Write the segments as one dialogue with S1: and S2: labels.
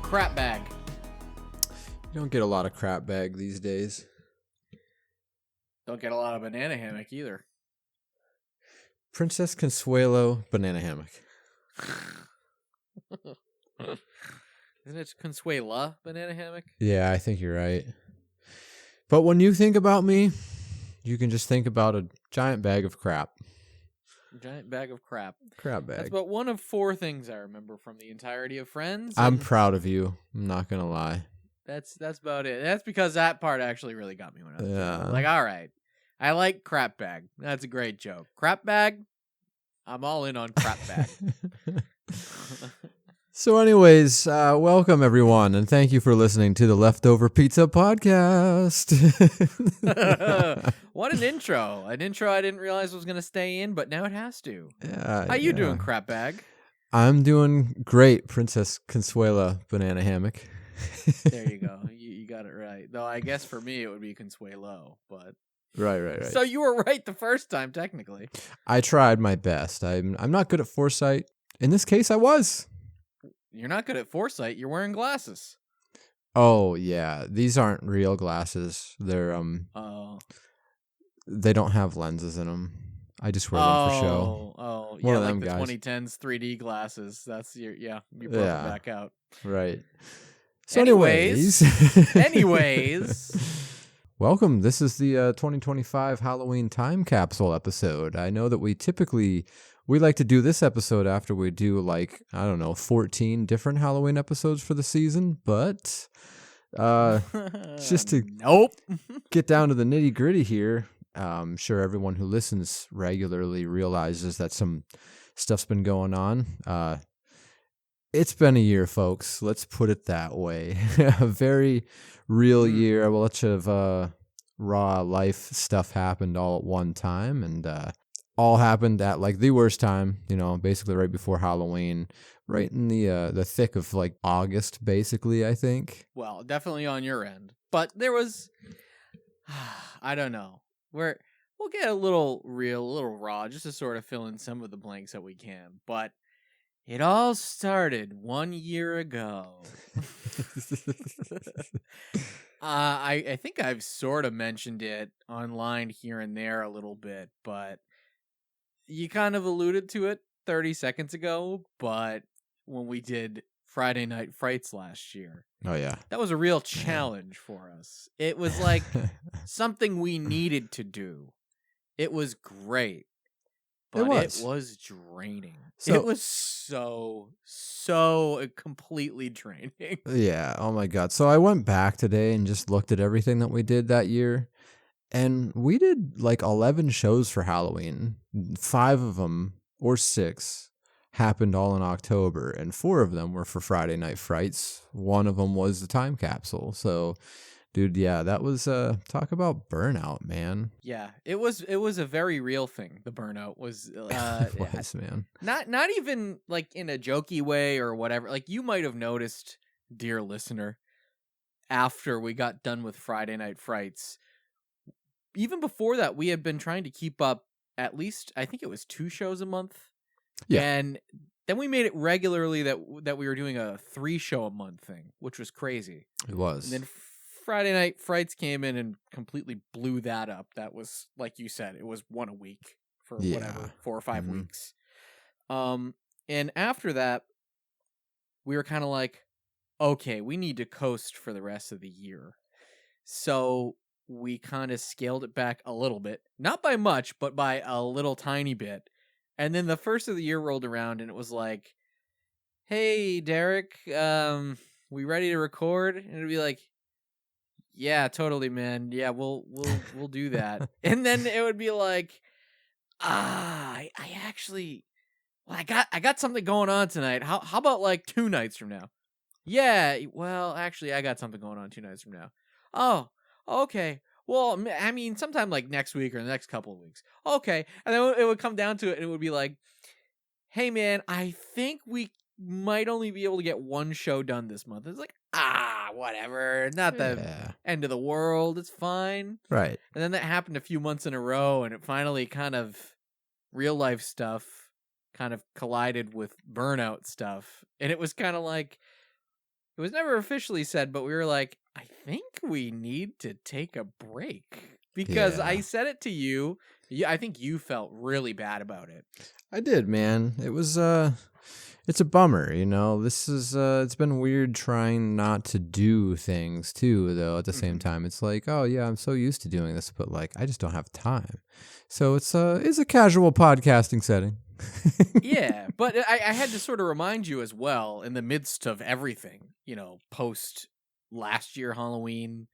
S1: crap bag.
S2: You don't get a lot of crap bag these days.
S1: Don't get a lot of banana hammock either.
S2: Princess Consuelo banana hammock.
S1: Isn't it Consuela banana hammock?
S2: Yeah, I think you're right. But when you think about me, you can just think about a giant bag of crap.
S1: Giant bag of crap.
S2: Crap bag.
S1: That's about one of four things I remember from the entirety of Friends.
S2: I'm proud of you. I'm not going to lie.
S1: That's about it. That's because that part actually really got me when I was
S2: Yeah.
S1: like, all right. I like crap bag. That's a great joke. Crap bag? I'm all in on crap bag.
S2: So anyways, welcome everyone, and thank you for listening to the Leftover Pizza Podcast.
S1: What an intro. An intro I didn't realize was going to stay in, but now it has to.
S2: Yeah,
S1: How you doing, crap bag?
S2: I'm doing great, Princess Consuela banana hammock.
S1: There you go. You got it right. Though I guess for me it would be Consuelo, but...
S2: Right.
S1: So you were right the first time, technically.
S2: I tried my best. I'm not good at foresight. In this case, I was.
S1: You're not good at foresight. You're wearing glasses.
S2: Oh yeah, these aren't real glasses. They're they don't have lenses in them. I just wear them for show.
S1: Oh,
S2: One
S1: yeah,
S2: of
S1: like
S2: them
S1: the
S2: guys.
S1: 2010s 3D glasses. That's you brought them back out.
S2: Right. So
S1: anyways,
S2: welcome. This is the 2025 Halloween time capsule episode. I know that we like to do this episode after we do 14 different Halloween episodes for the season, but just to get down to the nitty gritty here, I'm sure everyone who listens regularly realizes that some stuff's been going on. It's been a year, folks. Let's put it that way. A very real year. A bunch of raw life stuff happened all at one time, and all happened at the worst time. Basically right before Halloween, right in the thick of August, basically. I think.
S1: Well, definitely on your end, but there was, I don't know. We'll get a little real, a little raw, just to sort of fill in some of the blanks that we can, but. It all started 1 year ago. I think I've sort of mentioned it online here and there a little bit, but you kind of alluded to it 30 seconds ago, but when we did Friday Night Frights last year.
S2: Oh, yeah.
S1: That was a real challenge for us. It was like something we needed to do. It was great. But it was draining. It was so completely draining.
S2: Yeah. Oh my God. So I went back today and just looked at everything that we did that year. And we did 11 shows for Halloween. 5 of them, or 6, happened all in October. And 4 of them were for Friday Night Frights. 1 of them was the time capsule. So... dude, yeah, that was talk about burnout, man.
S1: Yeah, it was a very real thing. The burnout was
S2: it was, man.
S1: Not even in a jokey way or whatever. You might have noticed, dear listener, after we got done with Friday Night Frights. Even before that, we had been trying to keep up at least, I think it was 2 shows a month. Yeah. And then we made it regularly that we were doing a 3 show a month thing, which was crazy.
S2: It was.
S1: And then Friday Night Frights came in and completely blew that up. That was, like you said, it was 1 a week for whatever, 4 or 5 weeks. And after that, we were kind of like, okay, we need to coast for the rest of the year. So we kind of scaled it back a little bit, not by much, but by a little tiny bit. And then the first of the year rolled around and it was like, hey, Derek, we ready to record? And it'd be like, yeah, totally, man. Yeah, we'll do that. And then it would be like, I actually, I got something going on tonight. How about 2 nights from now? Yeah, well, actually, I got something going on 2 nights from now. Oh, okay. Well, I mean, sometime next week or the next couple of weeks. Okay. And then it would come down to it and it would be like, hey, man, I think we might only be able to get 1 show done this month. It's like, whatever. Not the end of the world. It's fine.
S2: Right.
S1: And then that happened a few months in a row, and it finally kind of real life stuff kind of collided with burnout stuff. And it was kind of like, it was never officially said, but we were like, I think we need to take a break because I said it to you. I think you felt really bad about it.
S2: I did, man. It was it's a bummer, you know. This is it's been weird trying not to do things too, though. At the same time, it's like, oh yeah, I'm so used to doing this, but like I just don't have time. So it's a casual podcasting setting.
S1: Yeah, but I had to sort of remind you as well in the midst of everything, you know, post last year Halloween,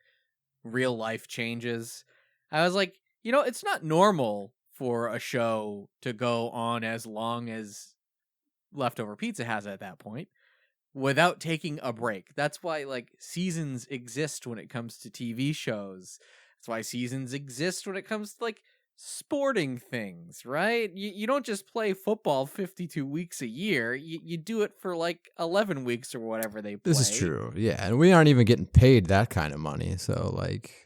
S1: real life changes. I was like, you know, it's not normal for a show to go on as long as Leftover Pizza has at that point without taking a break. That's why like seasons exist when it comes to TV shows. That's why seasons exist when it comes to like sporting things, right? You don't just play football 52 weeks a year. You do it for like 11 weeks or whatever they play.
S2: This is true. Yeah, and we aren't even getting paid that kind of money. So like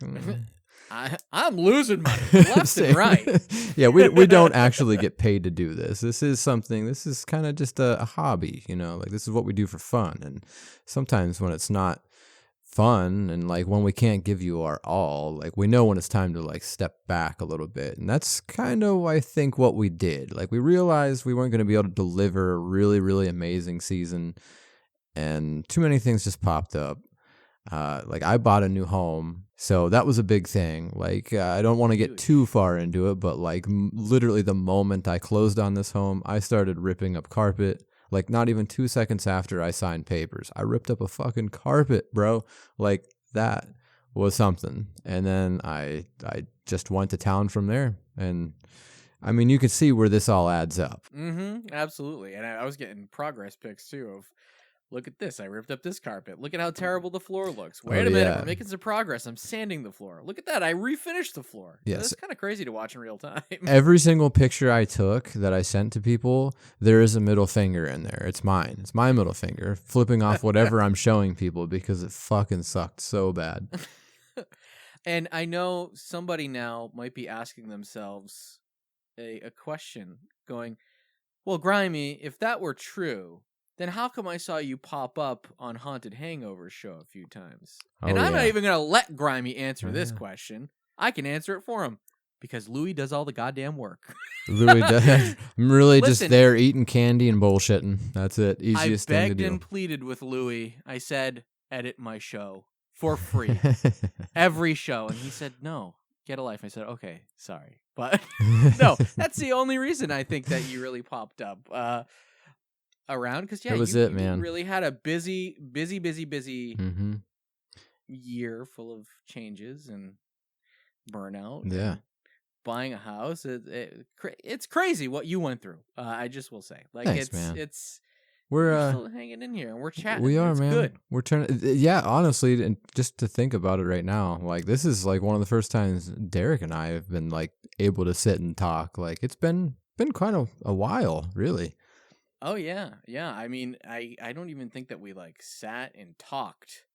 S1: I'm losing money left and right.
S2: Yeah, we don't actually get paid to do this. This is kind of just a hobby, you know, like this is what we do for fun. And sometimes when it's not fun and like when we can't give you our all, like we know when it's time to like step back a little bit. And that's kind of, I think, what we did. Like we realized we weren't going to be able to deliver a really, really amazing season. And too many things just popped up. Like I bought a new home, so that was a big thing. Like I don't want to get too far into it, but like literally the moment I closed on this home, I started ripping up carpet. Like not even 2 seconds after I signed papers, I ripped up a fucking carpet, bro. Like that was something. And then I just went to town from there. And I mean, you can see where this all adds up.
S1: Absolutely. And I was getting progress pics too of, look at this. I ripped up this carpet. Look at how terrible the floor looks. Wait a minute. We're making some progress. I'm sanding the floor. Look at that. I refinished the floor.
S2: Yes.
S1: It's kind of crazy to watch in real time.
S2: Every single picture I took that I sent to people, there is a middle finger in there. It's mine. It's my middle finger, flipping off whatever I'm showing people because it fucking sucked so bad.
S1: And I know somebody now might be asking themselves a question going, well, Grimey, if that were true, then how come I saw you pop up on Haunted Hangover show a few times? And I'm not even going to let Grimey answer this question. I can answer it for him because Louis does all the goddamn work.
S2: Louis does. I'm really just there eating candy and bullshitting. That's it. Easiest thing to do.
S1: I begged and pleaded with Louis. I said, edit my show for free. Every show. And he said, no, get a life. I said, okay, sorry. But no, that's the only reason I think that you really popped up. Around because you
S2: man.
S1: Really had a busy year full of changes and burnout.
S2: Yeah,
S1: and buying a house. It's crazy what you went through. I just will say, like,
S2: thanks, man.
S1: We're still hanging in here and we're chatting.
S2: We are, man.
S1: Good.
S2: We're turning. Yeah, honestly, and just to think about it right now, like this is like one of the first times Derek and I have been like able to sit and talk. Like it's been quite a while, really.
S1: Oh yeah. I mean, I don't even think that we like sat and talked.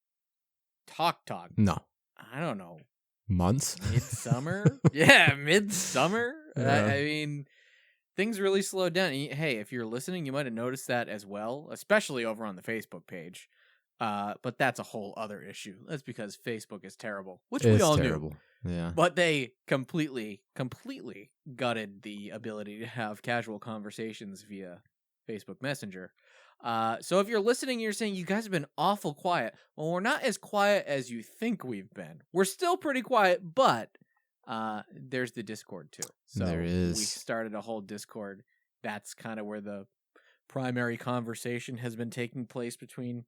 S2: No.
S1: I don't know.
S2: Months.
S1: Midsummer. Yeah, midsummer.
S2: Yeah.
S1: I mean, things really slowed down. Hey, if you're listening, you might have noticed that as well, especially over on the Facebook page. But that's a whole other issue. That's because Facebook is terrible, which we all knew.
S2: Yeah.
S1: But they completely gutted the ability to have casual conversations via Facebook Messenger. So if you're listening and you're saying you guys have been awful quiet, well, we're not as quiet as you think we've been. We're still pretty quiet, but there's the Discord too. So
S2: there is.
S1: We started a whole Discord. That's kind of where the primary conversation has been taking place between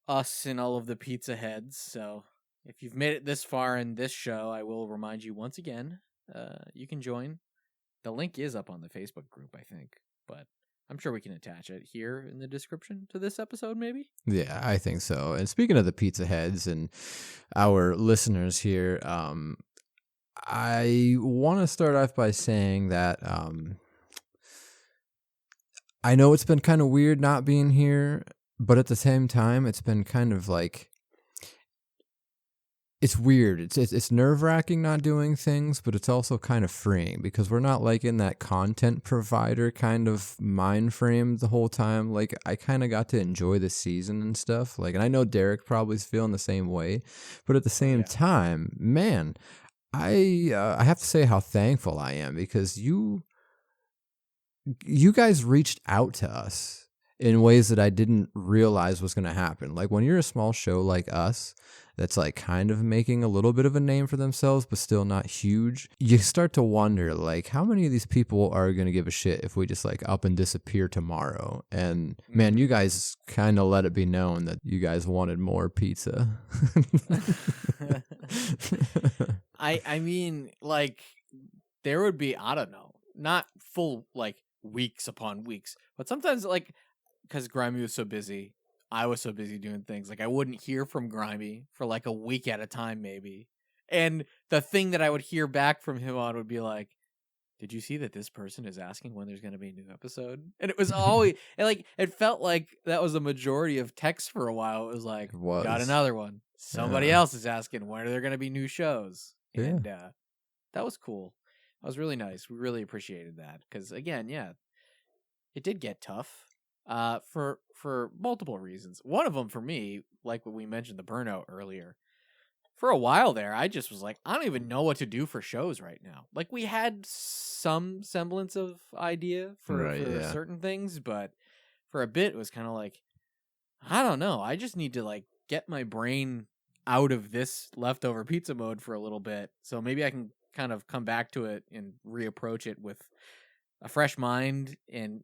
S1: us and all of the pizza heads. So if you've made it this far in this show, I will remind you once again, you can join. The link is up on the Facebook group, I think, but I'm sure we can attach it here in the description to this episode, maybe?
S2: Yeah, I think so. And speaking of the pizza heads and our listeners here, I want to start off by saying that I know it's been kind of weird not being here, but at the same time, it's been kind of like it's weird. It's nerve-wracking not doing things, but it's also kind of freeing because we're not like in that content provider kind of mind frame the whole time. Like I kind of got to enjoy the season and stuff. Like, and I know Derek probably is feeling the same way, but at the same time, man, I have to say how thankful I am because you guys reached out to us in ways that I didn't realize was going to happen. Like when you're a small show like us, that's like kind of making a little bit of a name for themselves, but still not huge. You start to wonder like how many of these people are going to give a shit if we just like up and disappear tomorrow. And man, you guys kind of let it be known that you guys wanted more pizza.
S1: I mean, like there would be, I don't know, not full like weeks upon weeks, but sometimes like because Grimey was so busy, I was so busy doing things. Like I wouldn't hear from Grimey for like a week at a time, maybe. And the thing that I would hear back from him on would be like, "Did you see that this person is asking when there's going to be a new episode?" And it was always and like it felt like that was the majority of texts for a while. It was like, "Got another one. Somebody else is asking when are there going to be new shows?" And that was cool. That was really nice. We really appreciated that because again, it did get tough. For multiple reasons. One of them for me, like what we mentioned, the burnout earlier. For a while there, I just was like, I don't even know what to do for shows right now. Like we had some semblance of idea for certain things, but for a bit it was kind of like, I don't know. I just need to like get my brain out of this leftover pizza mode for a little bit, so maybe I can kind of come back to it and reapproach it with a fresh mind, and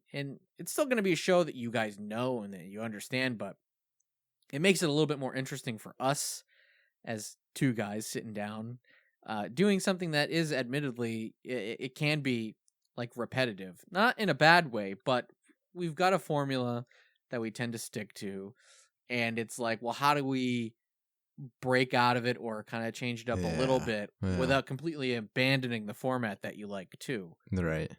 S1: it's still going to be a show that you guys know and that you understand, but it makes it a little bit more interesting for us as two guys sitting down doing something that is admittedly it can be like repetitive, not in a bad way, but we've got a formula that we tend to stick to, and it's like, well, how do we break out of it or kind of change it up a little bit without completely abandoning the format that you like too.
S2: Right.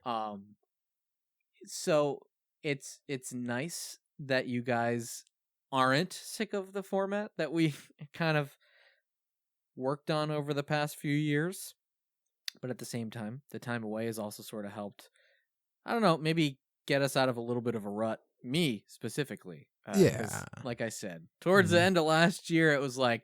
S1: So it's nice that you guys aren't sick of the format that we kind of worked on over the past few years. But at the same time, the time away has also sort of helped, I don't know, maybe get us out of a little bit of a rut. Me specifically. Like I said, towards the end of last year, it was like,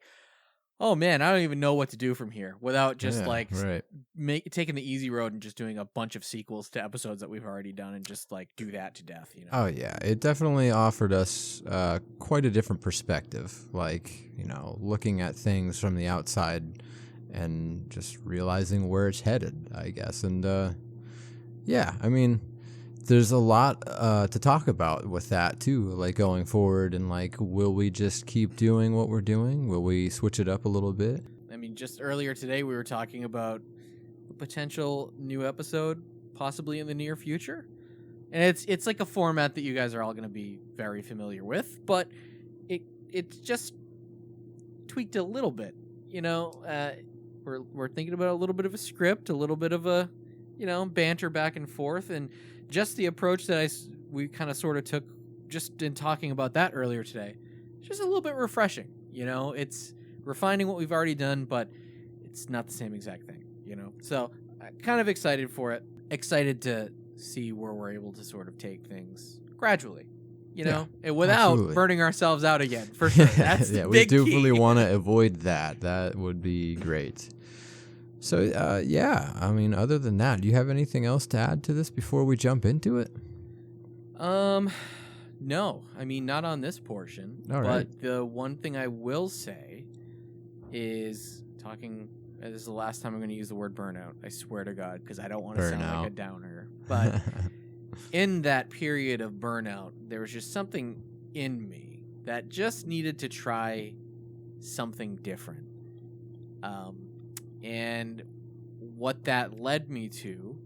S1: oh man, I don't even know what to do from here without just taking the easy road and just doing a bunch of sequels to episodes that we've already done and just like do that to death, you know?
S2: Oh yeah, it definitely offered us quite a different perspective, like, you know, looking at things from the outside and just realizing where it's headed, I guess. And I mean, there's a lot to talk about with that too, like going forward, and like, will we just keep doing what we're doing? Will we switch it up a little bit?
S1: I mean, just earlier today we were talking about a potential new episode possibly in the near future, and it's like a format that you guys are all going to be very familiar with, but it's just tweaked a little bit, you know. We're thinking about a little bit of a script, a little bit of a, you know, banter back and forth, and just the approach that we kind of sort of took just in talking about that earlier today. It's just a little bit refreshing, you know. It's refining what we've already done, but it's not the same exact thing, you know. So I'm kind of excited for it. Excited to see where we're able to sort of take things gradually, you know, and without burning ourselves out again, for sure. That's the
S2: we
S1: big
S2: do
S1: key.
S2: really want to avoid that. That would be great. So, I mean, other than that, do you have anything else to add to this before we jump into it?
S1: No. I mean, not on this portion.
S2: All right.
S1: But the one thing I will say is this is the last time I'm going to use the word burnout. I swear to God, because I don't want to sound like a downer. But in that period of burnout, there was just something in me that just needed to try something different. And what that led me to,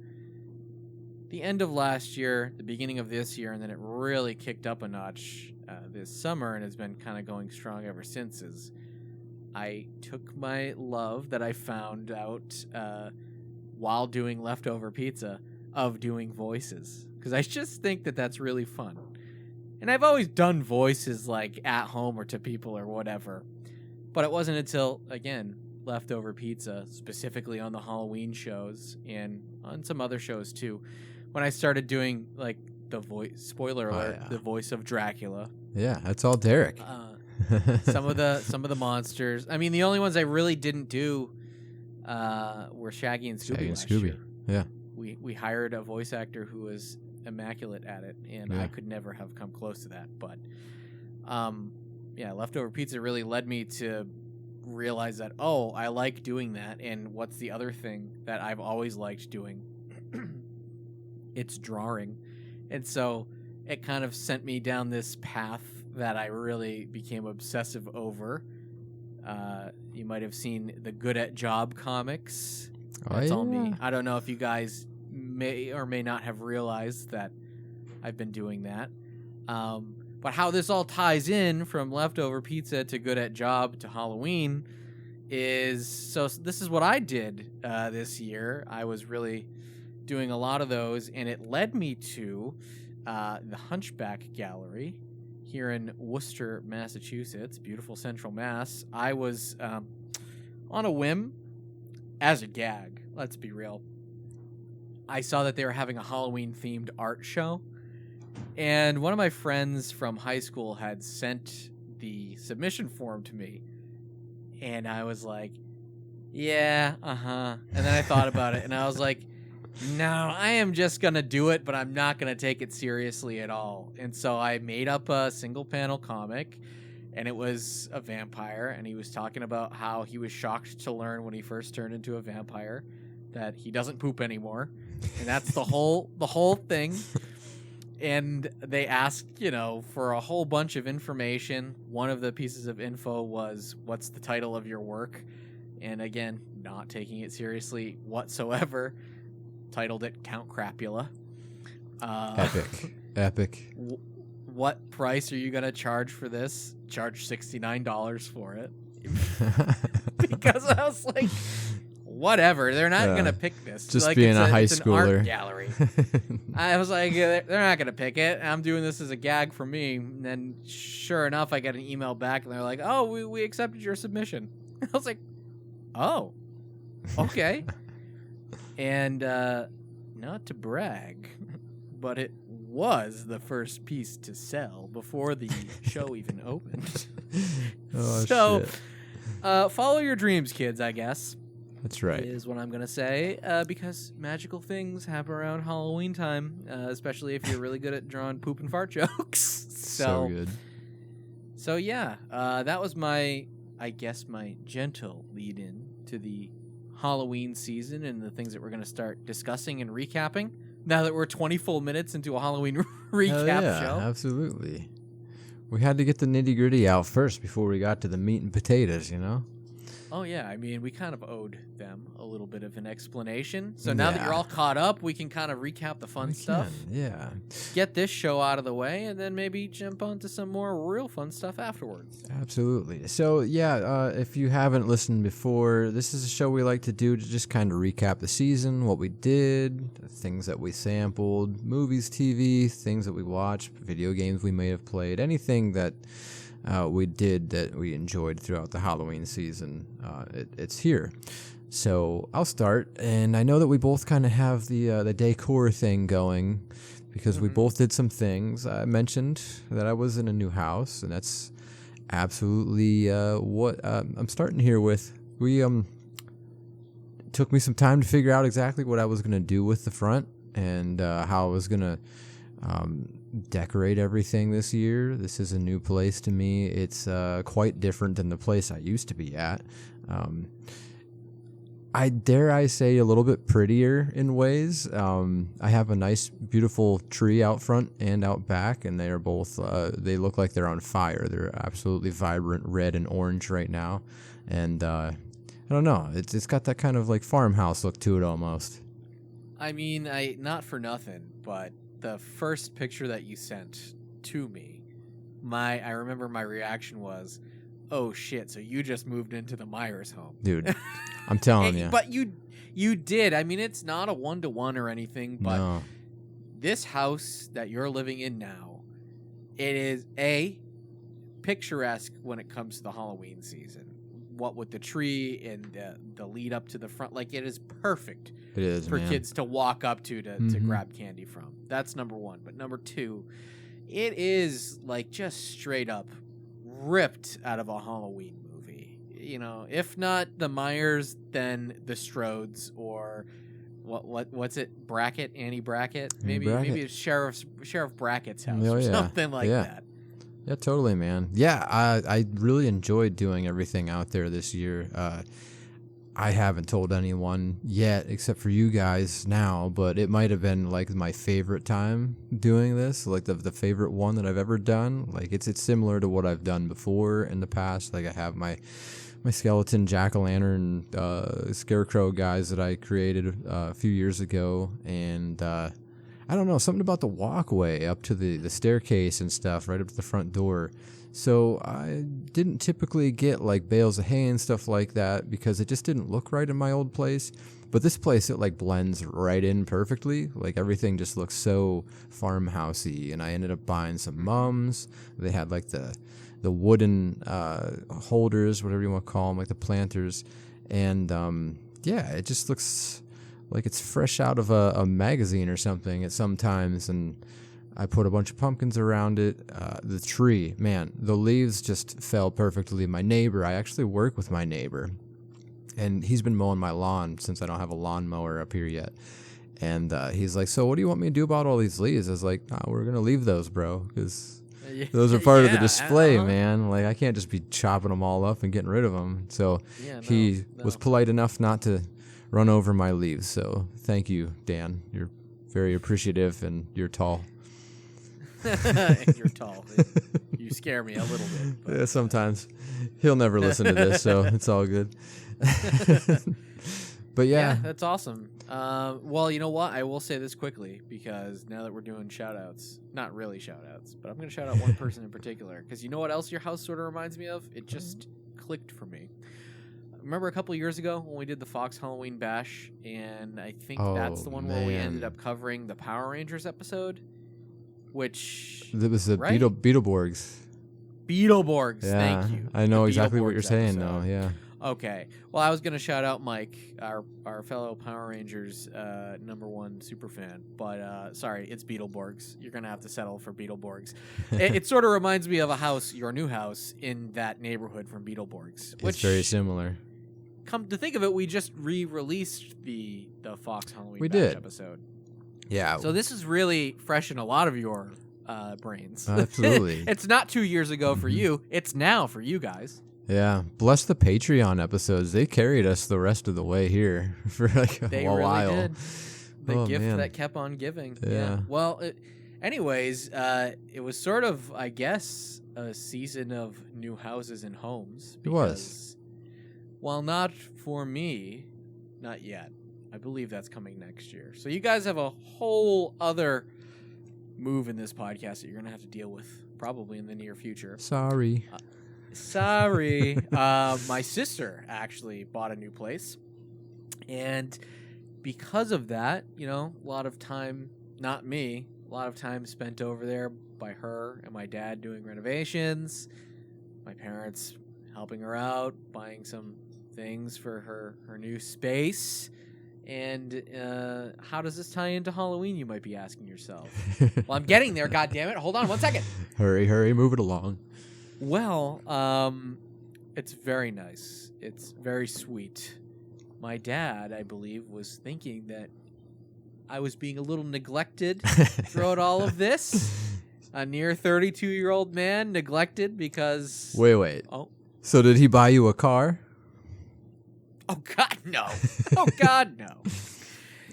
S1: the end of last year, the beginning of this year, and then it really kicked up a notch this summer and has been kind of going strong ever since, is I took my love that I found out while doing leftover pizza of doing voices. Because I just think that that's really fun. And I've always done voices like at home or to people or whatever. But it wasn't until, again, leftover pizza, specifically on the Halloween shows and on some other shows too. When I started doing like the voice, spoiler alert, the voice of Dracula.
S2: Yeah, that's all Derek.
S1: Some of the monsters. I mean, the only ones I really didn't do were Shaggy and Scooby last year.
S2: Yeah.
S1: We hired a voice actor who was immaculate at it, and I could never have come close to that. But leftover pizza really led me to realize that, oh, I like doing that. And what's the other thing that I've always liked doing? It's drawing. And so it kind of sent me down this path that I really became obsessive over. You might have seen the Good at Job comics. That's all me. I don't know if you guys may or may not have realized that I've been doing that. But how this all ties in from leftover pizza to Good at Job to Halloween is, so this is what I did this year. I was really doing a lot of those, and it led me to the Hunchback Gallery here in Worcester, Massachusetts, beautiful central Mass. I was on a whim, as a gag, let's be real. I saw that they were having a Halloween-themed art show, and one of my friends from high school had sent the submission form to me, and I was like, yeah, and then I thought about it, and I was like, no, I am just going to do it, but I'm not going to take it seriously at all. And so I made up a single-panel comic, and it was a vampire, and he was talking about how he was shocked to learn when he first turned into a vampire that he doesn't poop anymore, and that's the whole thing. And they asked, for a whole bunch of information. One of the pieces of info was, what's the title of your work? And again, not taking it seriously whatsoever. Titled it Count Crapula.
S2: Epic.
S1: What price are you going to charge for this? Charge $69 for it. Because I was like, whatever. They're not going to pick this.
S2: Just
S1: like,
S2: being a high
S1: it's
S2: schooler.
S1: An art gallery. I was like, they're not going to pick it. I'm doing this as a gag for me. And then sure enough, I get an email back and they're like, oh, we accepted your submission. I was like, oh, okay. And not to brag, but it was the first piece to sell before the show even opened.
S2: Shit.
S1: Follow your dreams, kids, I guess.
S2: That's right.
S1: Is what I'm going to say, because magical things happen around Halloween time, especially if you're really good at drawing poop and fart jokes.
S2: So good.
S1: So, yeah, that was my gentle lead-in to the Halloween season and the things that we're going to start discussing and recapping now that we're 20 full minutes into a Halloween recap show.
S2: Absolutely. We had to get the nitty-gritty out first before we got to the meat and potatoes,
S1: Oh, yeah. I mean, we kind of owed them a little bit of an explanation. So now that you're all caught up, we can kind of recap the fun stuff.
S2: Yeah.
S1: Get this show out of the way, and then maybe jump onto some more real fun stuff afterwards.
S2: Absolutely. So, if you haven't listened before, this is a show we like to do to just kind of recap the season, what we did, things that we sampled, movies, TV, things that we watched, video games we may have played, anything that we did that we enjoyed throughout the Halloween season. It's here. So I'll start, and I know that we both kind of have the decor thing going because we both did some things. I mentioned that I was in a new house, and that's absolutely what I'm starting here with. We took me some time to figure out exactly what I was going to do with the front and how I was going to decorate everything this year. This is a new place to me. It's quite different than the place I used to be at. I dare say a little bit prettier in ways. I have a nice, beautiful tree out front and out back, and they are both, they look like they're on fire. They're absolutely vibrant red and orange right now. And I don't know, it's got that kind of like farmhouse look to it almost.
S1: I mean, not for nothing, but the first picture that you sent to me, I remember my reaction was, oh shit, so you just moved into the Myers home.
S2: Dude, I'm telling you.
S1: But you did. I mean, it's not a 1-to-1 or anything, but this house that you're living in now, it is picturesque when it comes to the Halloween season. what with the tree and the lead up to the front, like it is perfect.
S2: It is
S1: for
S2: man.
S1: kids to walk up to grab candy from. That's number one. But number two, it is like just straight up ripped out of a Halloween movie. You know, if not the Myers, then the Strodes, or what's it? Annie Brackett? Maybe it's Sheriff Brackett's house or something like that.
S2: Yeah, totally, man. Yeah, I really enjoyed doing everything out there this year. I haven't told anyone yet except for you guys now, but it might have been like my favorite time doing this, like the favorite one that I've ever done. Like it's similar to what I've done before in the past. Like I have my skeleton jack-o'-lantern scarecrow guys that I created a few years ago, and I don't know, something about the walkway up to the staircase and stuff right up to the front door. So I didn't typically get like bales of hay and stuff like that because it just didn't look right in my old place. But this place, it like blends right in perfectly. Like everything just looks so farmhousey. And I ended up buying some mums. They had like the wooden holders, whatever you want to call them, like the planters. And yeah, it just looks like it's fresh out of a magazine or something at some times. And I put a bunch of pumpkins around it. The tree, man, the leaves just fell perfectly. My neighbor, I actually work with my neighbor, and he's been mowing my lawn since I don't have a lawnmower up here yet. And he's like, so what do you want me to do about all these leaves? I was like, nah, we're going to leave those, bro, because those are part of the display, man. Like, I can't just be chopping them all up and getting rid of them. So he was polite enough not to run over my leaves. So thank you, Dan. You're very appreciative, and you're tall.
S1: You're tall. You scare me a little bit. But,
S2: yeah, sometimes. He'll never listen to this, so it's all good. But yeah,
S1: that's awesome. Well, you know what? I will say this quickly, because now that we're doing shout-outs, not really shout-outs, but I'm going to shout out one person in particular, because you know what else your house sort of reminds me of? It just clicked for me. Remember a couple of years ago when we did the Fox Halloween Bash, and I think that's the one where we ended up covering the Power Rangers episode? Which
S2: it was the Beetleborgs.
S1: Beetleborgs,
S2: yeah,
S1: thank you.
S2: I know exactly what you're saying now. Yeah.
S1: Okay. Well, I was going to shout out Mike, our fellow Power Rangers #1 super fan, but sorry, it's Beetleborgs. You're going to have to settle for Beetleborgs. It sort of reminds me of a house, your new house, in that neighborhood from Beetleborgs.
S2: It's very similar.
S1: Come to think of it, we just re-released the Fox Halloween Bash episode.
S2: Yeah.
S1: So this is really fresh in a lot of your brains.
S2: Absolutely.
S1: It's not 2 years ago for you. It's now for you guys.
S2: Yeah. Bless the Patreon episodes. They carried us the rest of the way here for like a while.
S1: They really did. The gift that kept on giving. Yeah. Well, anyways, it was sort of, I guess, a season of new houses and homes.
S2: It was.
S1: Well, not for me. Not yet. I believe that's coming next year. So you guys have a whole other move in this podcast that you're going to have to deal with probably in the near future.
S2: Sorry.
S1: My sister actually bought a new place. And because of that, you know, a lot of time, not me, a lot of time spent over there by her and my dad doing renovations, my parents helping her out, buying some things for her new space. And how does this tie into Halloween, you might be asking yourself? Well, I'm getting there, goddammit. Hold on one second.
S2: Hurry, move it along.
S1: Well, it's very nice. It's very sweet. My dad, I believe, was thinking that I was being a little neglected throughout all of this. A near 32-year-old man neglected because...
S2: Wait. Oh. So did he buy you a car?
S1: Oh, God, no. Oh, God, no.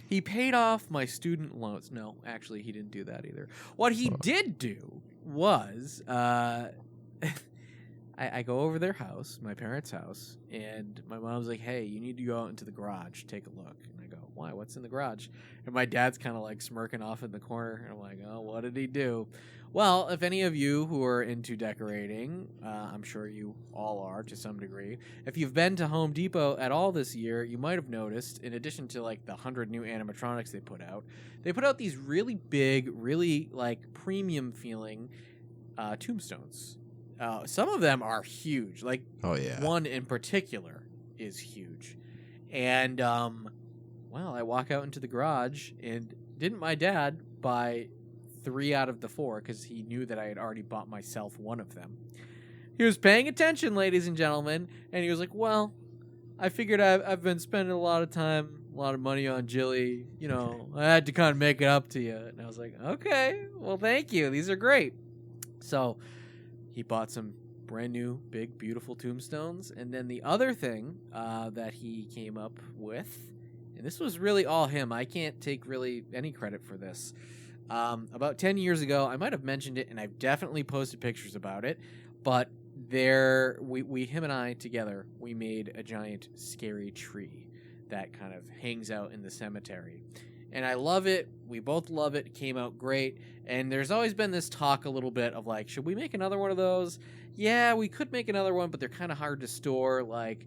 S1: He paid off my student loans. No, actually, he didn't do that either. What he did do was, I go over their house, my parents' house, and my mom's like, hey, you need to go out into the garage, take a look. And I go, why? What's in the garage? And my dad's kind of like smirking off in the corner. And I'm like, oh, what did he do? Well, if any of you who are into decorating, I'm sure you all are to some degree. If you've been to Home Depot at all this year, you might have noticed, in addition to like the 100 new animatronics they put out these really big, really like premium feeling tombstones. Some of them are huge. Like,
S2: Oh yeah.
S1: one in particular is huge. And, well, I walk out into the garage, and didn't my dad buy 3 out of the 4 because he knew that I had already bought myself one of them. He was paying attention, ladies and gentlemen, and he was like, well, I figured I've been spending a lot of time, a lot of money on Jilly. You know, I had to kind of make it up to you. And I was like, okay, well, thank you. These are great. So he bought some brand new, big, beautiful tombstones. And then the other thing that he came up with, and this was really all him. I can't take really any credit for this. About 10 years ago, I might have mentioned it, and I've definitely posted pictures about it, but him and I together, we made a giant scary tree that kind of hangs out in the cemetery. And I love it. We both love it. It came out great. And there's always been this talk a little bit of like, should we make another one of those? Yeah, we could make another one, but they're kind of hard to store. Like,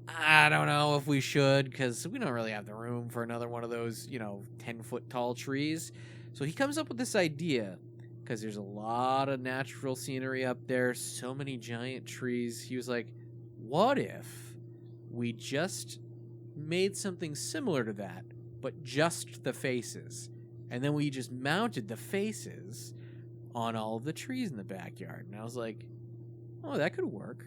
S1: I don't know if we should, because we don't really have the room for another one of those, 10-foot tall trees. So he comes up with this idea, because there's a lot of natural scenery up there, so many giant trees. He was like, what if we just made something similar to that, but just the faces? And then we just mounted the faces on all of the trees in the backyard. And I was like, oh, that could work.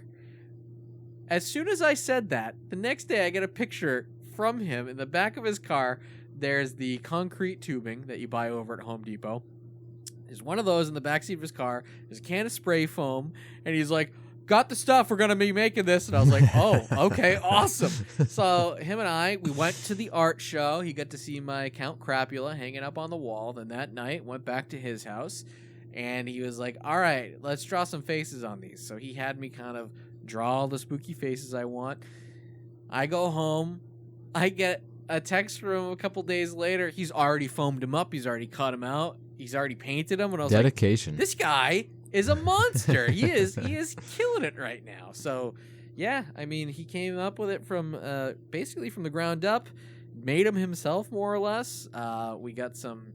S1: As soon as I said that, the next day I get a picture from him in the back of his car. There's the concrete tubing that you buy over at Home Depot. There's one of those in the backseat of his car. There's a can of spray foam. And he's like, got the stuff. We're going to be making this. And I was like, oh, okay, awesome. So him and I, we went to the art show. He got to see my Count Crapula hanging up on the wall. Then that night, went back to his house. And he was like, all right, let's draw some faces on these. So he had me kind of draw all the spooky faces I want. I go home. I get a text from him a couple days later. He's already foamed him up. He's already cut him out. He's already painted them, and I was
S2: dedication.
S1: Like, this guy is a monster. He is killing it right now. So, yeah, I mean, he came up with it from basically from the ground up, made them himself more or less. We got some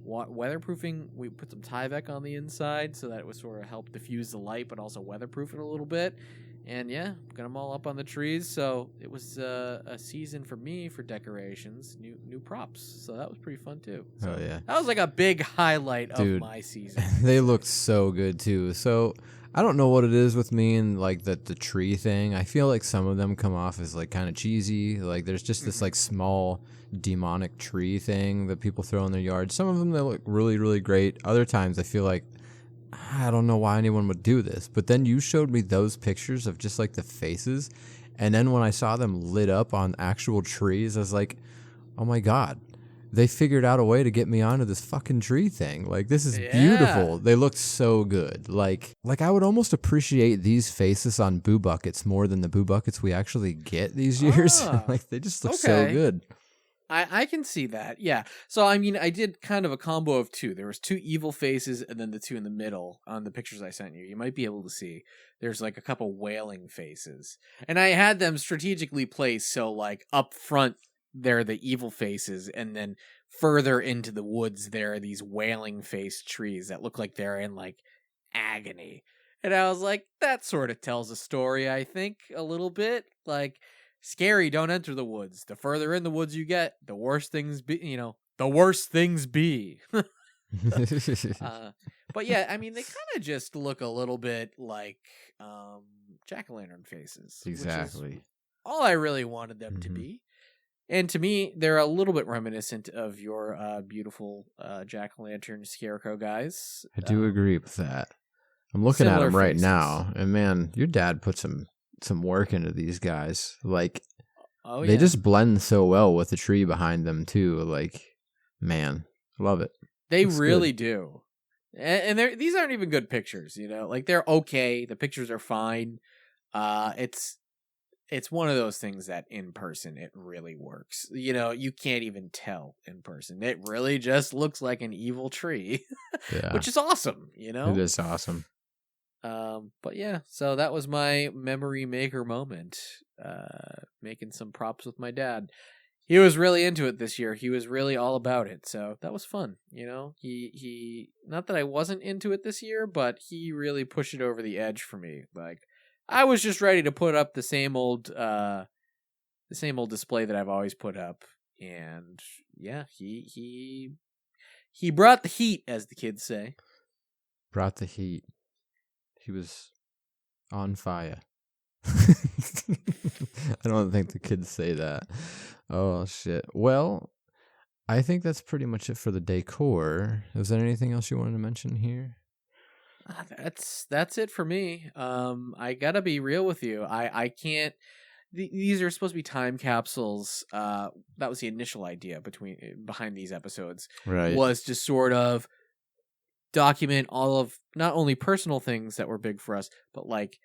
S1: weatherproofing. We put some Tyvek on the inside so that it would sort of help diffuse the light, but also weatherproof it a little bit. And yeah, got them all up on the trees. So it was a season for me for decorations, new props. So that was pretty fun too. So
S2: oh yeah,
S1: that was like a big highlight of my season.
S2: They looked so good too. So I don't know what it is with me and like the tree thing. I feel like some of them come off as like kind of cheesy. Like there's just this like small demonic tree thing that people throw in their yard. Some of them they look really, really great. Other times I feel like I don't know why anyone would do this. But then you showed me those pictures of just like the faces. And then when I saw them lit up on actual trees, I was like, oh my God, they figured out a way to get me onto this fucking tree thing. Like, this is beautiful. They look so good. Like I would almost appreciate these faces on Boo Buckets more than the Boo Buckets we actually get these years. Like, they just look so good.
S1: I can see that, yeah. So, I mean, I did kind of a combo of two. There was 2 evil faces and then the 2 in the middle on the pictures I sent you. You might be able to see. There's like a couple wailing faces. And I had them strategically placed so like up front they're the evil faces, and then further into the woods there are these wailing faced trees that look like they're in like agony. And I was like, that sort of tells a story, I think, a little bit. Like, scary, don't enter the woods. The further in the woods you get, the worse things be, the worse things be. But yeah, I mean, they kind of just look a little bit like jack-o'-lantern faces.
S2: Exactly.
S1: All I really wanted them to be. And to me, they're a little bit reminiscent of your beautiful jack-o'-lantern scarecrow guys.
S2: I do agree with that. I'm looking at them right now, and man, your dad put some work into these guys. Like, they just blend so well with the tree behind them too. Like, man, love it.
S1: They really do. And these aren't even good pictures, like they're okay. The pictures are fine. It's one of those things that in person it really works. You can't even tell in person. It really just looks like an evil tree, which is awesome. It
S2: is awesome.
S1: But yeah, so that was my memory maker moment, making some props with my dad. He was really into it this year. He was really all about it. So that was fun. He not that I wasn't into it this year, but he really pushed it over the edge for me. Like, I was just ready to put up the same old display that I've always put up. And yeah, he brought the heat, as the kids say.
S2: Brought the heat. He was on fire. I don't think the kids say that. Oh, shit. Well, I think that's pretty much it for the decor. Is there anything else you wanted to mention here?
S1: That's it for me. I gotta be real with you. I can't. These are supposed to be time capsules. That was the initial idea behind these episodes.
S2: Right.
S1: Was to sort of document all of not only personal things that were big for us, but like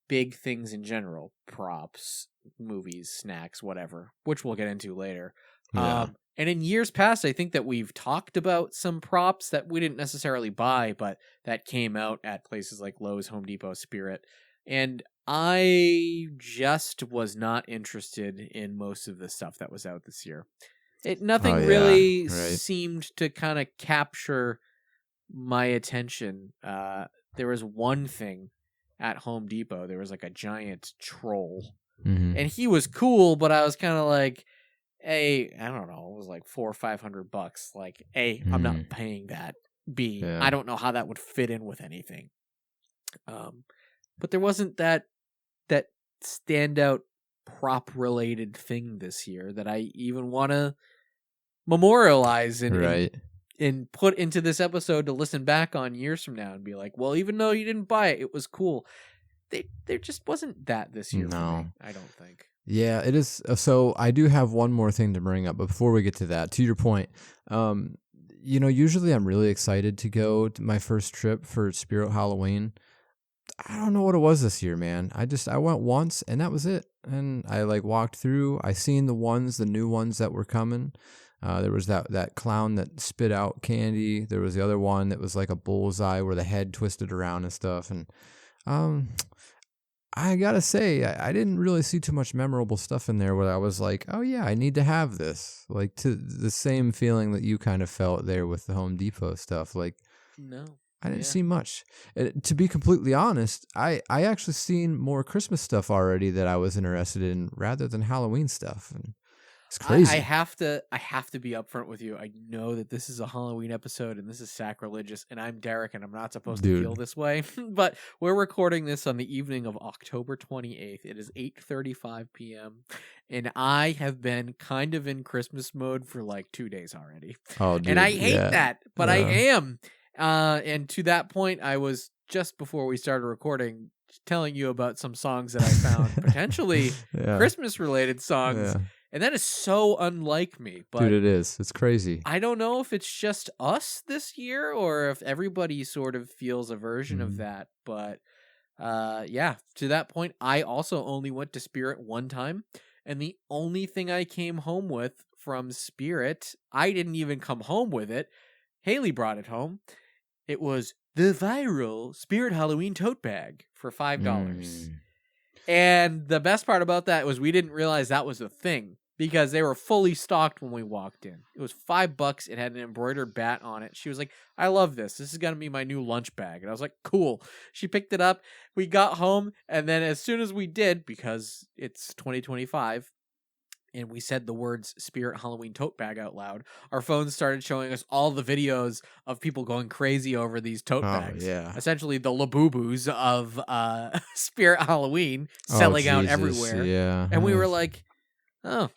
S1: big things in general, props, movies, snacks, whatever, which we'll get into later.
S2: Yeah.
S1: And in years past, I think that we've talked about some props that we didn't necessarily buy, but that came out at places like Lowe's, Home Depot, Spirit. And I just was not interested in most of the stuff that was out this year. Nothing really seemed to kind of capture my attention. There was one thing at Home Depot. There was like a giant troll, and he was cool, but I was kind of like, A, I don't know, it was like $400 or $500. Like, A, I'm not paying that. B, I don't know how that would fit in with anything. But there wasn't that standout prop related thing this year that I even want to memorialize and put into this episode to listen back on years from now and be like, well, even though you didn't buy it, it was cool. There just wasn't that this year for me, I don't think.
S2: Yeah, it is. So I do have one more thing to bring up, but before we get to that, to your point, usually I'm really excited to go to my first trip for Spirit Halloween. I don't know what it was this year, man. I went once and that was it. And I walked through, I seen the new ones that were coming. There was that clown that spit out candy. There was the other one that was like a bullseye where the head twisted around and stuff. And I gotta say, I didn't really see too much memorable stuff in there where I was like, oh yeah, I need to have this. Like, to the same feeling that you kind of felt there with the Home Depot stuff. Like,
S1: no,
S2: I didn't see much. To be completely honest, I actually seen more Christmas stuff already that I was interested in rather than Halloween stuff. And it's crazy.
S1: I have to be upfront with you. I know that this is a Halloween episode and this is sacrilegious, and I'm Derek and I'm not supposed to feel this way. But we're recording this on the evening of October 28th. It is 8:35 p.m. and I have been kind of in Christmas mode for like 2 days already.
S2: Oh, dude,
S1: and I hate that, but I am. And to that point, I was just before we started recording telling you about some songs that I found potentially Christmas related songs. Yeah. And that is so unlike me. But
S2: dude, it is. It's crazy.
S1: I don't know if it's just us this year or if everybody sort of feels a version of that. But to that point, I also only went to Spirit one time. And the only thing I came home with from Spirit, I didn't even come home with it. Haley brought it home. It was the viral Spirit Halloween tote bag for $5. And the best part about that was we didn't realize that was a thing because they were fully stocked when we walked in. It was $5. It had an embroidered bat on it. She was like, I love this. This is going to be my new lunch bag. And I was like, cool. She picked it up. We got home. And then as soon as we did, because it's 2025, and we said the words Spirit Halloween tote bag out loud, our phones started showing us all the videos of people going crazy over these tote bags.
S2: Yeah.
S1: Essentially the Labubus of Spirit Halloween selling out everywhere.
S2: Yeah.
S1: And we were like, oh,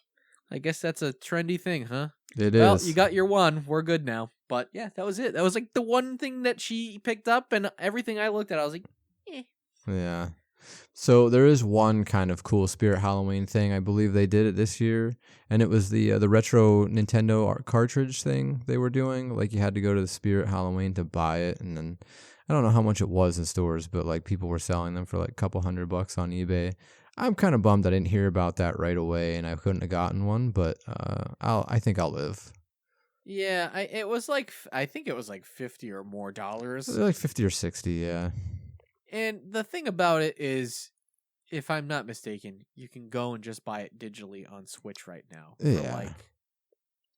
S1: I guess that's a trendy thing, huh?
S2: It
S1: well,
S2: is.
S1: You got your one. We're good now. But yeah, that was it. That was like the one thing that she picked up, and everything I looked at, I was like, eh.
S2: Yeah. So there is one kind of cool Spirit Halloween thing. I believe they did it this year, and it was the retro Nintendo cartridge thing they were doing. Like, you had to go to the Spirit Halloween to buy it, and then I don't know how much it was in stores, but like people were selling them for like a couple $100 on eBay. I'm kind of bummed I didn't hear about that right away, and I couldn't have gotten one, but I think I'll live.
S1: Yeah, I think it was like $50 or more.
S2: Like $50 or $60, yeah.
S1: And the thing about it is if I'm not mistaken, you can go and just buy it digitally on Switch right now for
S2: Yeah.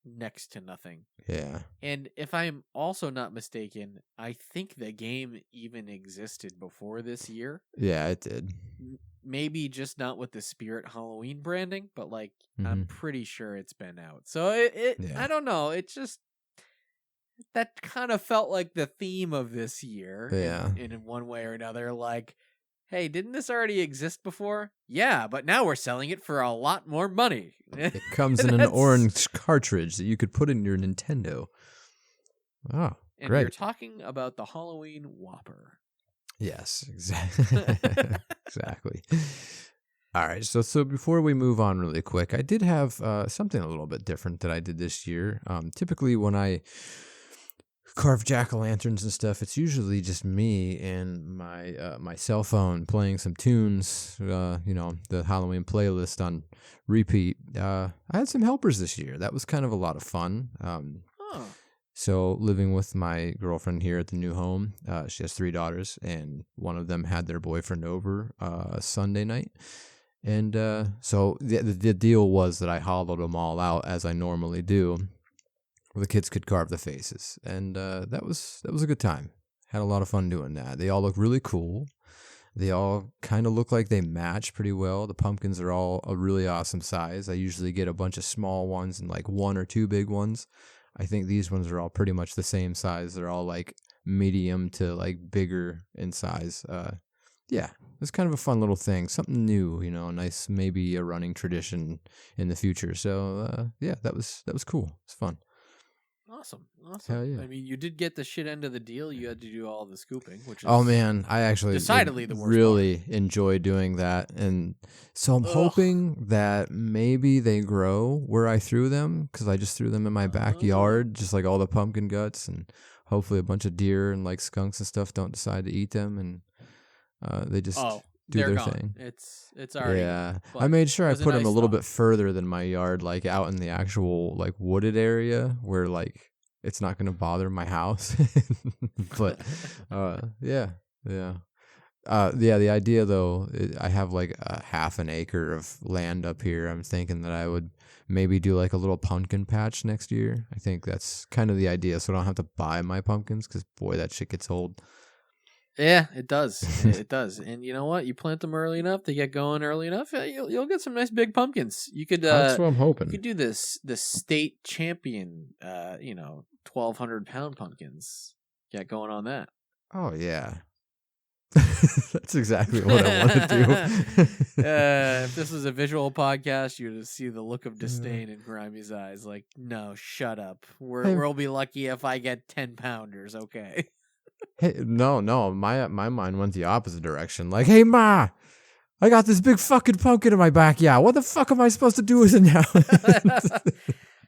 S1: next to nothing.
S2: Yeah.
S1: And if I'm also not mistaken, I think the game even existed before this year.
S2: Yeah, it did.
S1: Maybe just not with the Spirit Halloween branding, but I'm
S2: Mhm.
S1: pretty sure it's been out. So
S2: Yeah.
S1: I don't know. It's just that kind of felt like the theme of this year in one way or another. Hey, didn't this already exist before? Yeah, but now we're selling it for a lot more money.
S2: It comes in an orange cartridge that you could put in your Nintendo. Oh,
S1: and
S2: great.
S1: you're talking about the Halloween Whopper.
S2: Yes, exactly. Exactly. All right, so before we move on really quick, I did have something a little bit different that I did this year. Typically when I carve jack-o'-lanterns and stuff, it's usually just me and my cell phone playing some tunes, the Halloween playlist on repeat. I had some helpers this year. That was kind of a lot of fun. So living with my girlfriend here at the new home, she has 3 daughters, and one of them had their boyfriend over Sunday night. And so the deal was that I hollowed them all out as I normally do. The kids could carve the faces, and that was a good time. Had a lot of fun doing that. They all look really cool. They all kind of look like they match pretty well. The pumpkins are all a really awesome size. I usually get a bunch of small ones and 1 or 2 big ones. I think these ones are all pretty much the same size. They're all medium to bigger in size. Yeah, it's kind of a fun little thing, something new, nice, maybe a running tradition in the future. So yeah, that was cool. It's fun.
S1: Awesome.
S2: Hell yeah.
S1: I mean, you did get the shit end of the deal. You had to do all the scooping, which is
S2: man, I actually
S1: decidedly the worst
S2: really enjoy doing that. And so I'm hoping that maybe they grow where I threw them, because I just threw them in my backyard, just all the pumpkin guts, and hopefully a bunch of deer and skunks and stuff don't decide to eat them, and they just do their thing.
S1: It's already
S2: gone,
S1: but
S2: I made sure I put them a little
S1: thought.
S2: bit further than my yard, out in the actual wooded area where it's not going to bother my house. But yeah. The idea though, I have a half an acre of land up here. I'm thinking that I would maybe do a little pumpkin patch next year. I think that's kind of the idea, so I don't have to buy my pumpkins, because boy, that shit gets old.
S1: Yeah, it does. It does. And you know what? You plant them early enough, they get going early enough, you'll get some nice big pumpkins. You could
S2: that's what I'm hoping.
S1: You could do the state champion 1,200-pound pumpkins. Get going on that.
S2: Oh yeah. That's exactly what I want to do.
S1: If this was a visual podcast, you would see the look of disdain in Grimey's eyes. No, shut up. We'll be lucky if I get 10-pounders, okay?
S2: Hey, no, my mind went the opposite direction. Hey, Ma, I got this big fucking pumpkin in my backyard. What the fuck am I supposed to do with it now?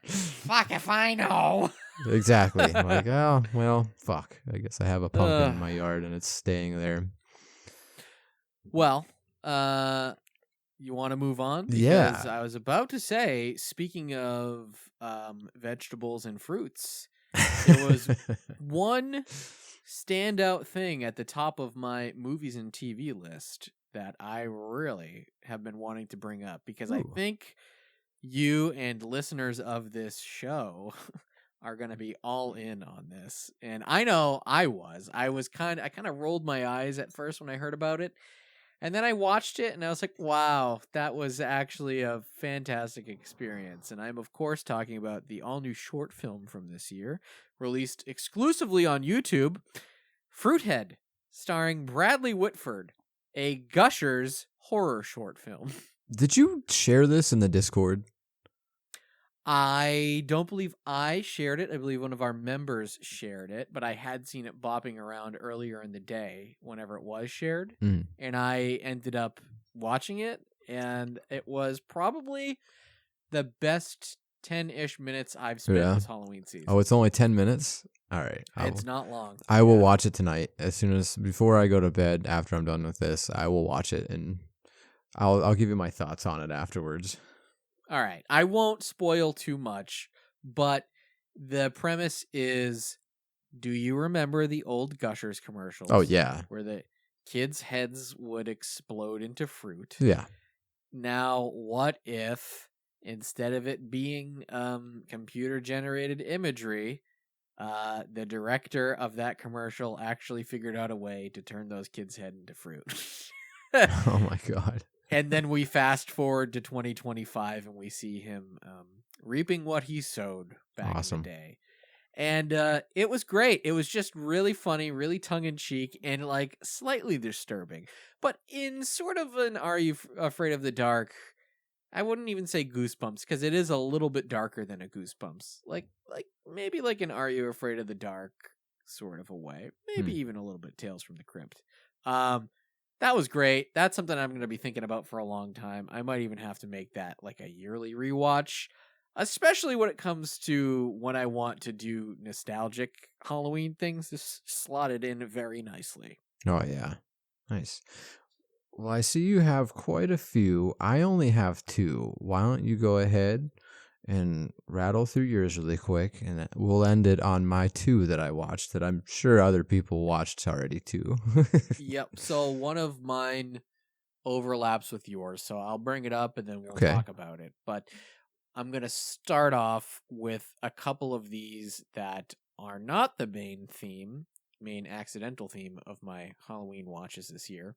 S1: Fuck if I know.
S2: Exactly. Oh, well, fuck. I guess I have a pumpkin in my yard, and it's staying there.
S1: Well, you want to move on? Because
S2: yeah.
S1: I was about to say, speaking of vegetables and fruits, there was one standout thing at the top of my movies and TV list that I really have been wanting to bring up, because I think you and listeners of this show are going to be all in on this. And I know I kind of rolled my eyes at first when I heard about it. And then I watched it and I was like, wow, that was actually a fantastic experience. And I'm, of course, talking about the all-new short film from this year, released exclusively on YouTube, Fruithead, starring Bradley Whitford, a Gushers horror short film.
S2: Did you share this in the Discord?
S1: I don't believe I shared it. I believe one of our members shared it, but I had seen it bopping around earlier in the day whenever it was shared. And I ended up watching it, and it was probably the best 10-ish minutes I've spent this Halloween season.
S2: Oh, it's only 10 minutes? All right.
S1: It's not long.
S2: I will watch it tonight. Before I go to bed, after I'm done with this, I will watch it, and I'll give you my thoughts on it afterwards.
S1: All right. I won't spoil too much, but the premise is, do you remember the old Gushers commercials?
S2: Oh, yeah.
S1: Where they kids' heads would explode into fruit.
S2: Yeah.
S1: Now, what if instead of it being computer-generated imagery, the director of that commercial actually figured out a way to turn those kids' head into fruit?
S2: Oh my God.
S1: And then we fast forward to 2025 and we see him reaping what he sowed back in the day. And it was great. It was just really funny, really tongue-in-cheek, and like slightly disturbing. But in sort of an Are You Afraid of the Dark, I wouldn't even say Goosebumps, because it is a little bit darker than a Goosebumps. Like maybe like an Are You Afraid of the Dark sort of a way. Maybe even a little bit Tales from the Crypt. That was great. That's something I'm going to be thinking about for a long time. I might even have to make that like a yearly rewatch, especially when it comes to when I want to do nostalgic Halloween things. This slotted in very nicely.
S2: Oh, yeah. Nice. Well, I see you have quite a few. I only have 2. Why don't you go ahead and rattle through yours really quick, and we'll end it on my 2 that I watched that I'm sure other people watched already too.
S1: Yep. So one of mine overlaps with yours, so I'll bring it up and then we'll talk about it. But I'm going to start off with a couple of these that are not the main accidental theme of my Halloween watches this year.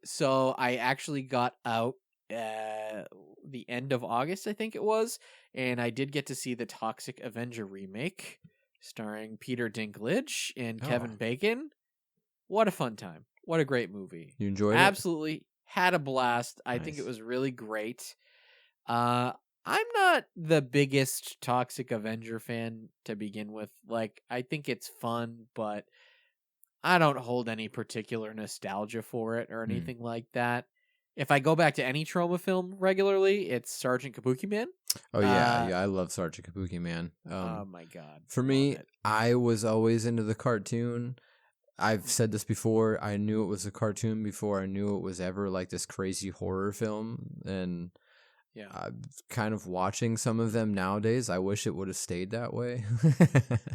S1: So I actually got out the end of August, I think it was, and I did get to see the Toxic Avenger remake starring Peter Dinklage and Kevin Bacon. What a fun time. What a great movie.
S2: You enjoyed it?
S1: Absolutely. Had a blast. I think it was really great. I'm not the biggest Toxic Avenger fan to begin with. Like, I think it's fun, but I don't hold any particular nostalgia for it or anything like that. If I go back to any trauma film regularly, it's Sergeant Kabuki Man.
S2: Oh, yeah. I love Sergeant Kabuki Man.
S1: Oh, my God.
S2: For me, I was always into the cartoon. I've said this before. I knew it was a cartoon before I knew it was ever like this crazy horror film. And kind of watching some of them nowadays, I wish it would have stayed that way.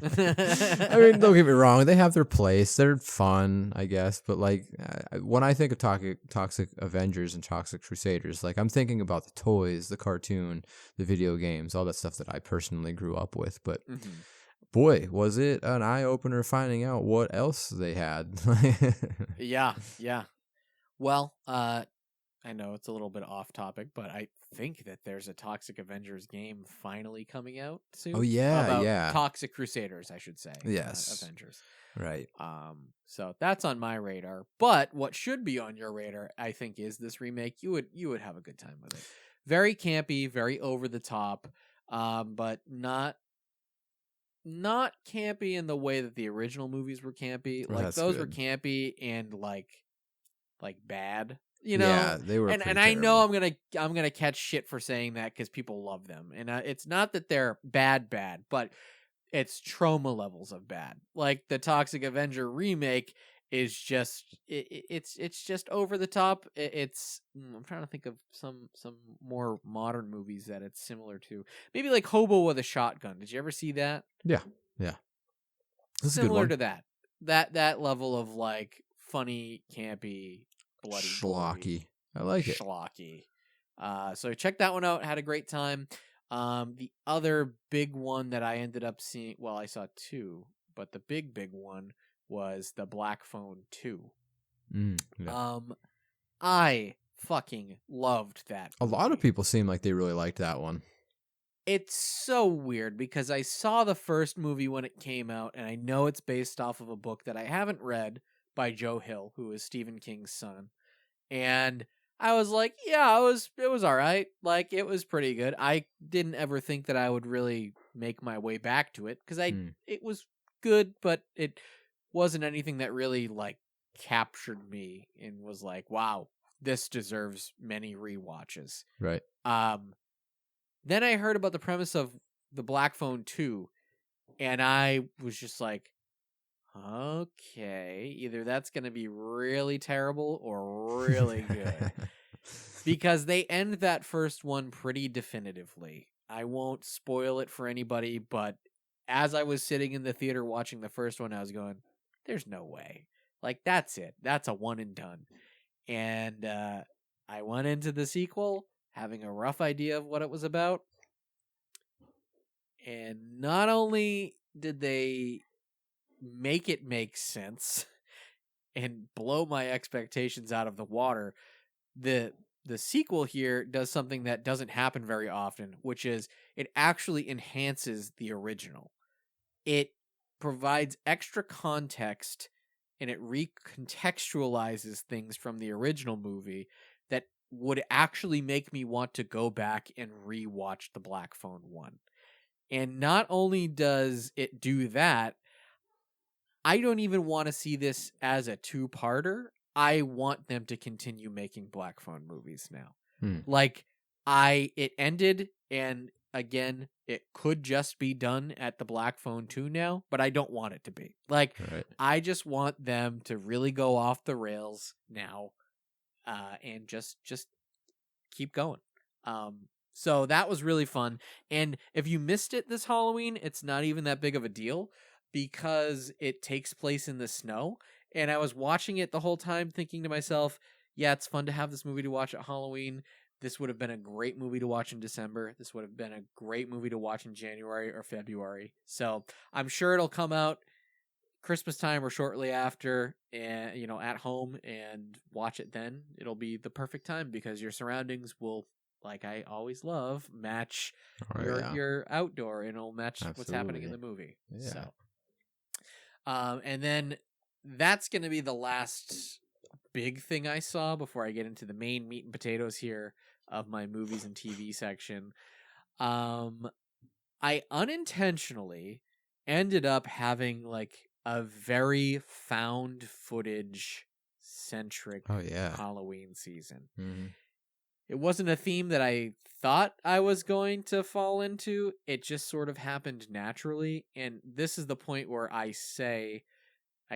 S2: I mean, don't get me wrong. They have their place. They're fun, I guess. But like when I think of Toxic Avengers and Toxic Crusaders, like I'm thinking about the toys, the cartoon, the video games, all that stuff that I personally grew up with. But boy, was it an eye-opener finding out what else they had.
S1: Yeah. Well, I know it's a little bit off topic, but I think that there's a Toxic Avengers game finally coming out soon.
S2: Oh, yeah.
S1: Toxic Crusaders, I should say.
S2: Yes.
S1: Avengers.
S2: Right.
S1: So that's on my radar. But what should be on your radar, I think, is this remake. You would have a good time with it. Very campy, very over the top, but not campy in the way that the original movies were campy.
S2: Well,
S1: like those
S2: good.
S1: were campy and like bad. You know,
S2: yeah, they were,
S1: and I know I'm gonna catch shit for saying that because people love them, and it's not that they're bad, but it's trauma levels of bad. Like the Toxic Avenger remake is just it's just over the top. I'm trying to think of some more modern movies that it's similar to. Maybe like Hobo with a Shotgun. Did you ever see that?
S2: Yeah.
S1: Similar to that level of like funny, campy, bloody,
S2: schlocky. I like it.
S1: Schlocky. So check that one out. Had a great time. The other big one that I ended up seeing, well, I saw 2, but the big one was the Black Phone 2. I fucking loved that movie.
S2: A lot of people seem like they really liked that one.
S1: It's so weird because I saw the first movie when it came out, and I know it's based off of a book that I haven't read by Joe Hill, who is Stephen King's son. And I was like, yeah, it was all right. Like, it was pretty good. I didn't ever think that I would really make my way back to it because it was good, but it wasn't anything that really like captured me and was like, wow, this deserves many rewatches.
S2: Right.
S1: Then I heard about the premise of the Black Phone 2, and I was just like, okay, either that's going to be really terrible or really good. Because they end that first one pretty definitively. I won't spoil it for anybody, but as I was sitting in the theater watching the first one, I was going, there's no way. Like, that's it. That's a one and done. And I went into the sequel having a rough idea of what it was about. And not only did they make it make sense and blow my expectations out of the water, the sequel here does something that doesn't happen very often, which is it actually enhances the original. It provides extra context and it recontextualizes things from the original movie that would actually make me want to go back and rewatch the Black Phone 1. And not only does it do that, I don't even want to see this as a two-parter. I want them to continue making Black Phone movies now. Like, it ended, and again, it could just be done at the Black Phone 2 now, but I don't want it to be. Like, I just want them to really go off the rails now, and just keep going. So that was really fun. And if you missed it this Halloween, it's not even that big of a deal because it takes place in the snow. And I was watching it the whole time thinking to myself, yeah, it's fun to have this movie to watch at Halloween. This would have been a great movie to watch in December. This would have been a great movie to watch in January or February. So I'm sure it'll come out Christmas time or shortly after, and at home, and watch it then. It'll be the perfect time because your surroundings will, like I always love, match your outdoor, and it'll match what's happening in the movie. Yeah. So, and then that's going to be the last big thing I saw before I get into the main meat and potatoes here of my movies and TV section. I unintentionally ended up having like a very found footage centric Halloween season. Mm-hmm. It wasn't a theme that I thought I was going to fall into. It just sort of happened naturally. And this is the point where I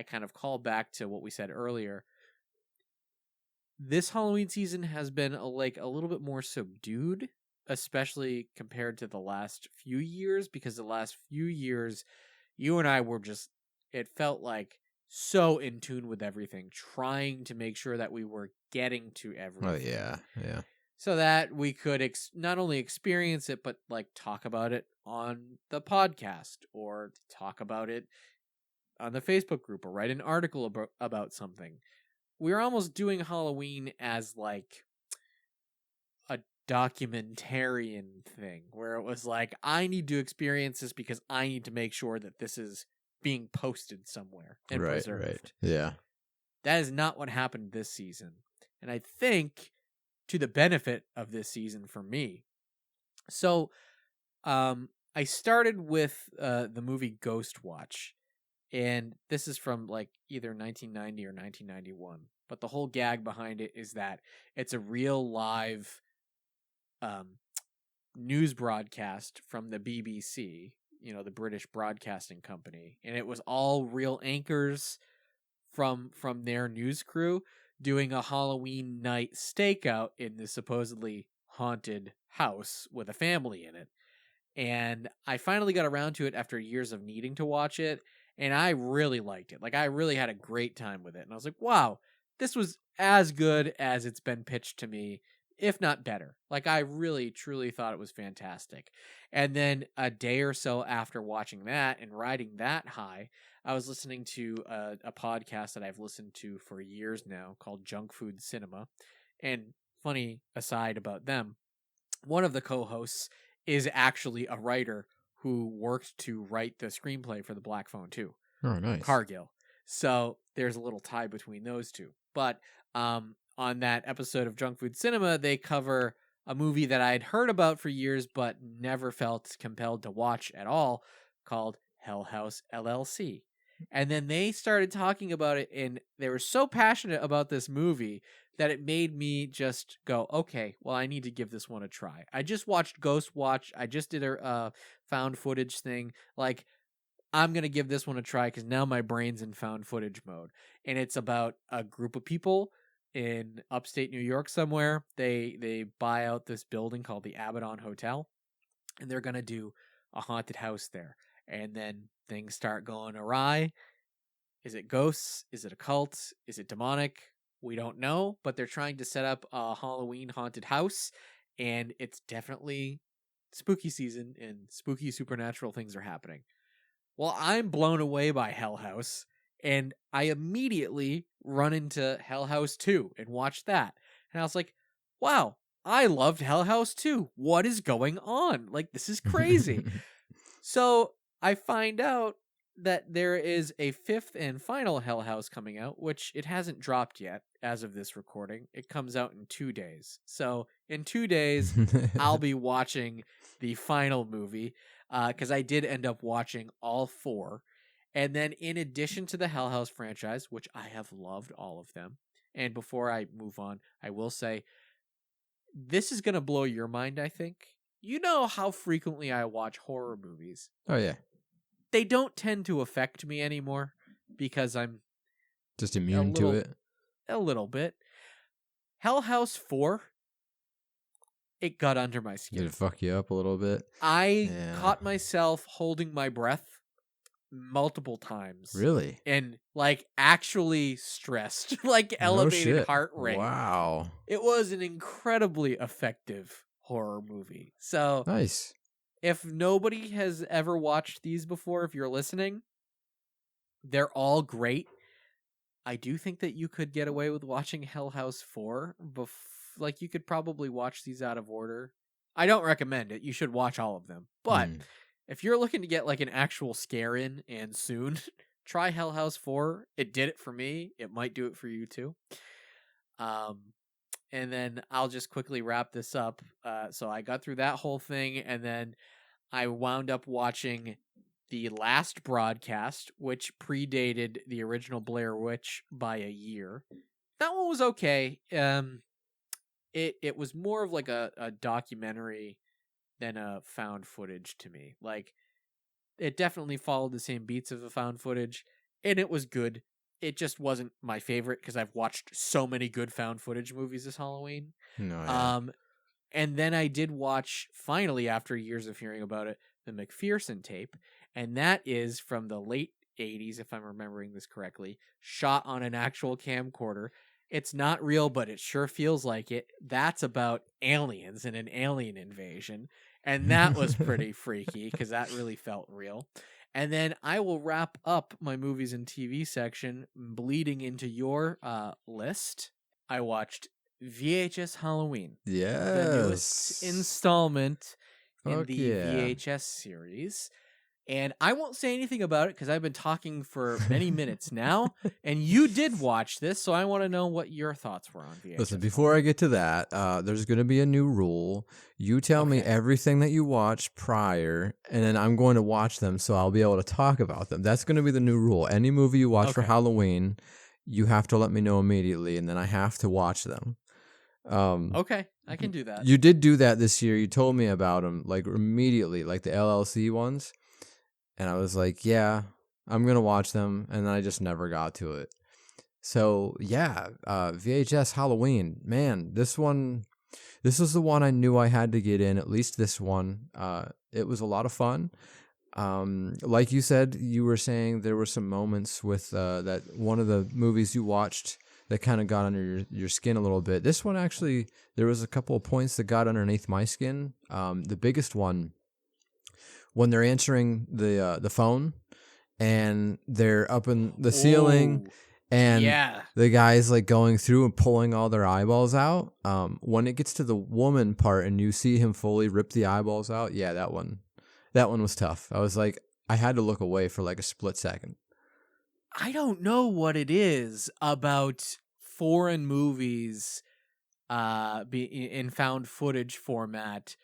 S1: kind of call back to what we said earlier. This Halloween season has been a little bit more subdued, especially compared to the last few years, because the last few years, you and I were just, it felt like so in tune with everything, trying to make sure that we were getting to everything.
S2: Oh, yeah.
S1: So that we could not only experience it, but like talk about it on the podcast or talk about it on the Facebook group or write an article about something. We were almost doing Halloween as like a documentarian thing where it was like, I need to experience this because I need to make sure that this is being posted somewhere and preserved. Right.
S2: Yeah.
S1: That is not what happened this season. And I think to the benefit of this season for me. So, I started with the movie Ghost Watch, and this is from like either 1990 or 1991. But the whole gag behind it is that it's a real live news broadcast from the BBC, the British Broadcasting Company, and it was all real anchors from their news crew doing a Halloween night stakeout in this supposedly haunted house with a family in it. And I finally got around to it after years of needing to watch it, and I really liked it. Like, I really had a great time with it. And I was like, wow, this was as good as it's been pitched to me, if not better. Like, I really, truly thought it was fantastic. And then a day or so after watching that and riding that high, I was listening to a podcast that I've listened to for years now called Junk Food Cinema. And funny aside about them, one of the co-hosts is actually a writer who worked to write the screenplay for the Black Phone 2.
S2: Oh, nice.
S1: Cargill. So there's a little tie between those two. But on that episode of Junk Food Cinema, they cover a movie that I'd heard about for years but never felt compelled to watch at all, called Hell House LLC. And then they started talking about it, and they were so passionate about this movie that it made me just go, okay, well, I need to give this one a try. I just watched Ghost Watch. I just did a found footage thing. Like, I'm going to give this one a try because now my brain's in found footage mode. And it's about a group of people in upstate New York somewhere. They buy out this building called the Abaddon Hotel, and they're going to do a haunted house there. And then things start going awry. Is it ghosts? Is it a cult? Is it demonic? We don't know, but they're trying to set up a Halloween haunted house, and it's definitely spooky season and spooky supernatural things are happening. Well, I'm blown away by Hell House, and I immediately run into Hell House 2 and watch that. And I was like, wow, I loved Hell House 2. What is going on? Like, this is crazy. So I find out that there is a 5th and final Hell House coming out, which it hasn't dropped yet as of this recording. It comes out in 2 days. So in 2 days, I'll be watching the final movie because I did end up watching all 4. And then in addition to the Hell House franchise, which I have loved all of them, and before I move on, I will say, this is going to blow your mind, I think. You know how frequently I watch horror movies.
S2: Oh, yeah.
S1: They don't tend to affect me anymore because I'm
S2: just immune to it.
S1: A little bit. Hell House 4, it got under my skin.
S2: Did it fuck you up a little bit?
S1: I caught myself holding my breath multiple times.
S2: Really?
S1: And like actually stressed, like elevated heart rate.
S2: Wow.
S1: It was an incredibly effective horror movie. So
S2: nice.
S1: If nobody has ever watched these before, if you're listening, they're all great. I do think that you could get away with watching Hell House 4. Like, you could probably watch these out of order. I don't recommend it. You should watch all of them. But if you're looking to get, like, an actual scare in and soon, try Hell House 4. It did it for me. It might do it for you, too. And then I'll just quickly wrap this up. So I got through that whole thing, and then I wound up watching the last broadcast, which predated the original Blair Witch by a year. That one was okay. It was more of like a documentary than a found footage to me. Like, it definitely followed the same beats of a found footage, and it was good. It just wasn't my favorite because I've watched so many good found footage movies this Halloween. And then I did watch, finally, after years of hearing about it, the McPherson tape. And that is from the late 80s, if I'm remembering this correctly, shot on an actual camcorder. It's not real, but it sure feels like it. That's about aliens and an alien invasion. And that was pretty freaky because that really felt real. And then I will wrap up my movies and TV section bleeding into your list. I watched VHS Halloween.
S2: Yes.
S1: The newest installment in the VHS series. And I won't say anything about it because I've been talking for many minutes now. And you did watch this, so I want to know what your thoughts were on VHS.
S2: Listen, before I get to that, there's going to be a new rule. You tell me everything that you watched prior, and then I'm going to watch them, so I'll be able to talk about them. That's going to be the new rule. Any movie you watch for Halloween, you have to let me know immediately, and then I have to watch them.
S1: Okay, I can do that.
S2: You did do that this year. You told me about them, like, immediately, like the LLC ones. And I was like, yeah, I'm going to watch them. And then I just never got to it. So, yeah, VHS Halloween. Man, this was the one I knew I had to get in, at least this one. It was a lot of fun. Like you said, you were saying there were some moments with that one of the movies you watched that kind of got under your skin a little bit. This one, actually, there was a couple of points that got underneath my skin. The biggest one, when they're answering the phone and they're up in the ceiling and the guy's like going through and pulling all their eyeballs out. When it gets to the woman part and you see him fully rip the eyeballs out, that one was tough. I was like, I had to look away for like a split second.
S1: I don't know what it is about foreign movies in found footage format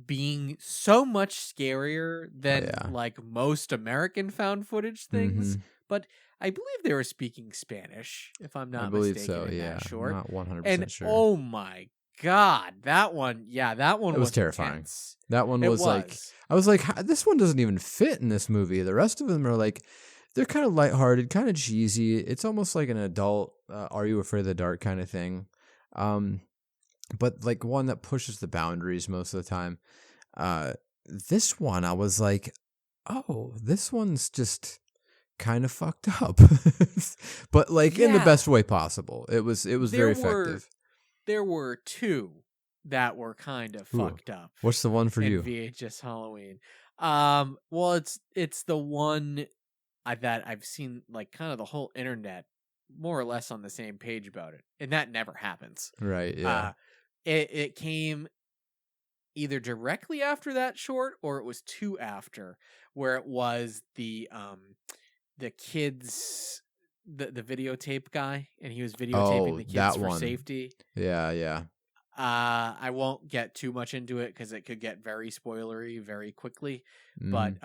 S1: being so much scarier than like most American found footage things. But I believe they were speaking Spanish, if I'm not mistaken. I believe so,
S2: that short. I'm not 100%
S1: and
S2: sure.
S1: Oh my God, that one was
S2: terrifying.
S1: Intense.
S2: That one was like, I was like, this one doesn't even fit in this movie. The rest of them are like, they're kind of lighthearted, kind of cheesy. It's almost like an adult, Are You Afraid of the Dark kind of thing. But like one that pushes the boundaries most of the time. This one, I was like, oh, this one's just kind of fucked up, but like in the best way possible. It was very effective.
S1: There were 2 that were kind of fucked up.
S2: What's the one for
S1: in
S2: you?
S1: VHS Halloween. Well, it's the one that I've seen, like, kind of the whole internet more or less on the same page about it, and that never happens.
S2: Right. Yeah.
S1: It came either directly after that short or it was 2 after, where it was the kids, the videotape guy, and he was videotaping the kids for safety.
S2: Yeah. Yeah.
S1: I won't get too much into it because it could get very spoilery very quickly, but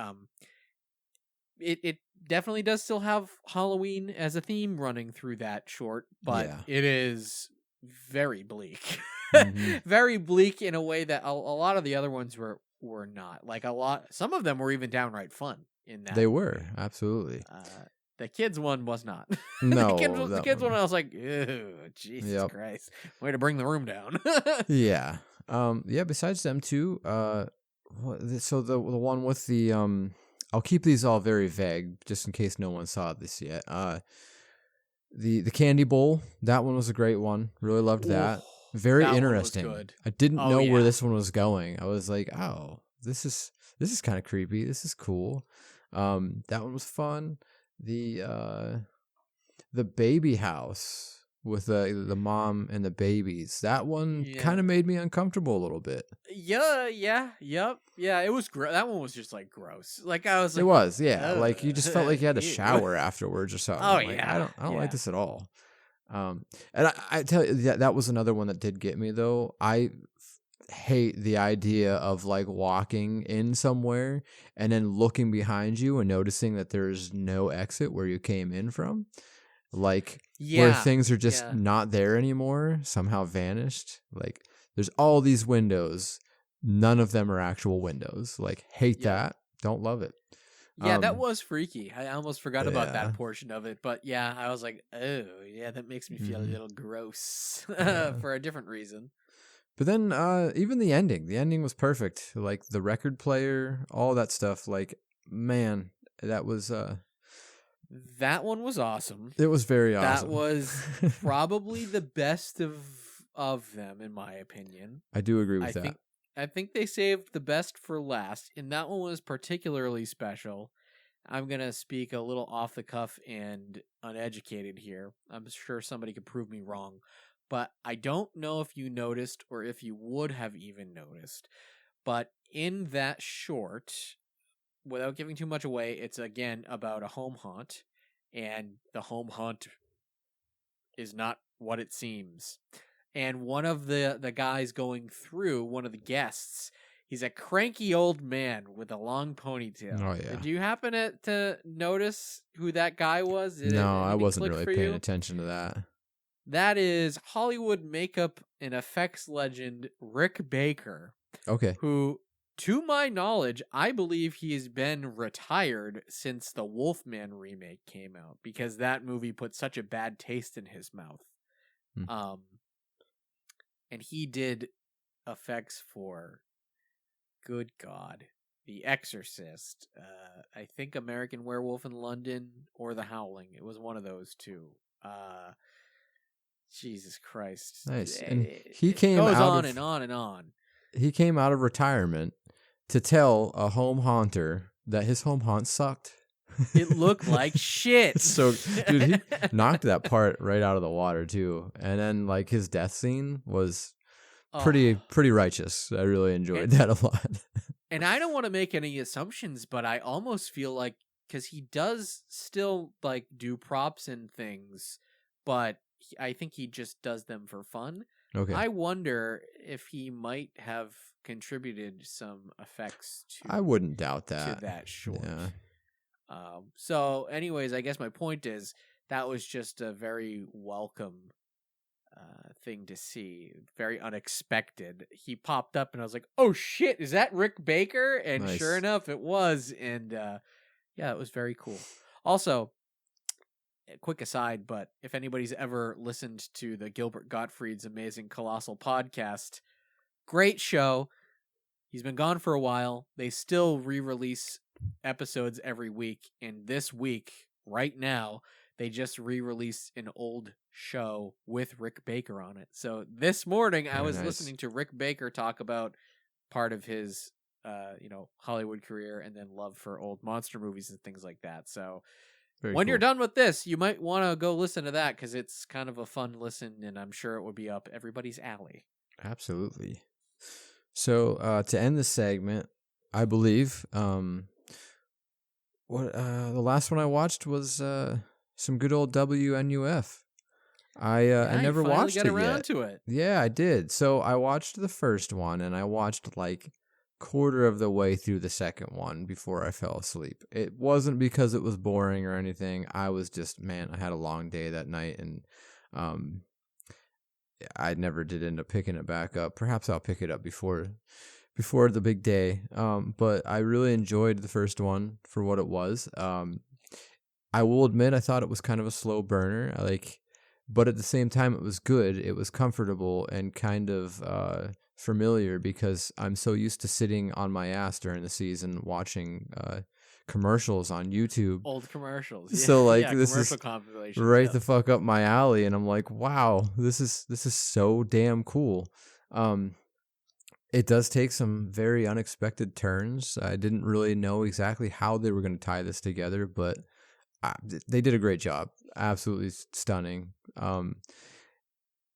S1: it definitely does still have Halloween as a theme running through that short, but it is very bleak. Very bleak in a way that a lot of the other ones were not. Like some of them were even downright fun in that.
S2: They were, absolutely.
S1: The kids one was not.
S2: No,
S1: the kids one I was like, ew, Jesus Christ, way to bring the room down.
S2: Yeah. Besides them two, so the one with the I'll keep these all very vague just in case no one saw this yet. The candy bowl, that one was a great one. Really loved that. Very interesting. Good. I didn't know where this one was going. I was like, oh, this is kind of creepy. This is cool. That one was fun. The baby house with the mom and the babies. That one kind of made me uncomfortable a little bit.
S1: Yeah. It was that one was just like gross. Like I was like,
S2: it was, yeah. Like you just felt like you had to shower afterwards or something.
S1: Oh
S2: like, I don't like this at all. And I tell you that was another one that did get me though. I hate the idea of like walking in somewhere and then looking behind you and noticing that there's no exit where you came in from. Like where things are just not there anymore, somehow vanished. Like there's all these windows, none of them are actual windows. Like hate that. Don't love it.
S1: Yeah, that was freaky. I almost forgot about that portion of it. But yeah, I was like, oh, yeah, that makes me feel a little gross for a different reason.
S2: But then even the ending was perfect. Like the record player, all that stuff. Like, man, that was...
S1: that one was awesome.
S2: It was very awesome.
S1: That was probably the best of them, in my opinion.
S2: I do agree with that.
S1: I think they saved the best for last, and that one was particularly special. I'm going to speak a little off the cuff and uneducated here. I'm sure somebody could prove me wrong, but I don't know if you noticed or if you would have even noticed, but in that short, without giving too much away, it's again about a home haunt, and the home haunt is not what it seems. And one of the guys going through, one of the guests, he's a cranky old man with a long ponytail.
S2: Oh, yeah.
S1: Did you happen to notice who that guy was?
S2: No, I wasn't really paying attention to that.
S1: That is Hollywood makeup and effects legend Rick Baker.
S2: Okay.
S1: Who, to my knowledge, I believe he has been retired since the Wolfman remake came out because that movie put such a bad taste in his mouth. And he did effects for, good God, The Exorcist, I think American Werewolf in London, or The Howling. It was one of those two. Jesus Christ.
S2: Nice. And he came
S1: goes
S2: out
S1: on
S2: of,
S1: and on and on.
S2: He came out of retirement to tell a home haunter that his home haunt sucked.
S1: It looked like shit.
S2: So, dude, he knocked that part right out of the water too. And then, like, his death scene was pretty righteous. I really enjoyed that a lot.
S1: And I don't want to make any assumptions, but I almost feel like because he does still like do props and things, but I think he just does them for fun.
S2: Okay.
S1: I wonder if he might have contributed some effects to.
S2: I wouldn't doubt that.
S1: To that short.
S2: Yeah.
S1: So anyways, I guess my point is that was just a very welcome thing to see. Very unexpected. He popped up and I was like, oh shit, is that Rick Baker? And
S2: nice.
S1: Sure enough, it was. And yeah, it was very cool. Also, a quick aside, but if anybody's ever listened to the Gilbert Gottfried's Amazing Colossal podcast, great show. He's been gone for a while. They still re-release episodes every week, and this week right now, they just re-released an old show with Rick Baker on it. So this morning I was listening to Rick Baker talk about part of his Hollywood career and then love for old monster movies and things like that. So when you're done with this, you might want to go listen to that because it's kind of a fun listen, and I'm sure it would be up everybody's alley.
S2: Absolutely. So to end the segment, I believe the last one I watched was some good old WNUF. I never watched it yet.
S1: To it.
S2: Yeah, I did. So I watched the first one, and I watched like quarter of the way through the second one before I fell asleep. It wasn't because it was boring or anything. I was just, I had a long day that night, and I never did end up picking it back up. Perhaps I'll pick it up before the big day. But I really enjoyed the first one for what it was. I will admit I thought it was kind of a slow burner. But at the same time, it was good. It was comfortable and kind of familiar because I'm so used to sitting on my ass during the season watching commercials on YouTube.
S1: Old commercials. Yeah.
S2: So
S1: this
S2: is right the fuck up my alley, and I'm like, wow, this is so damn cool. It does take some very unexpected turns. I didn't really know exactly how they were going to tie this together, but they did a great job. Absolutely stunning.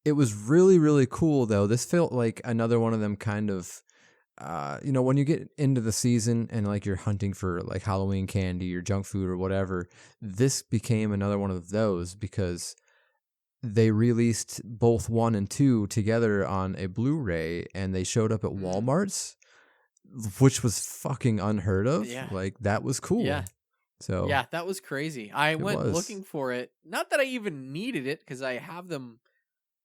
S2: It was really, really cool, though. This felt like another one of them kind of, when you get into the season and like you're hunting for like Halloween candy or junk food or whatever, this became another one of those because they released both 1 and 2 together on a Blu-ray, and they showed up at Walmart's, which was fucking unheard of.
S1: Yeah.
S2: Like, that was cool.
S1: Yeah.
S2: So
S1: yeah, that was crazy. I went looking for it. Not that I even needed it, because I have them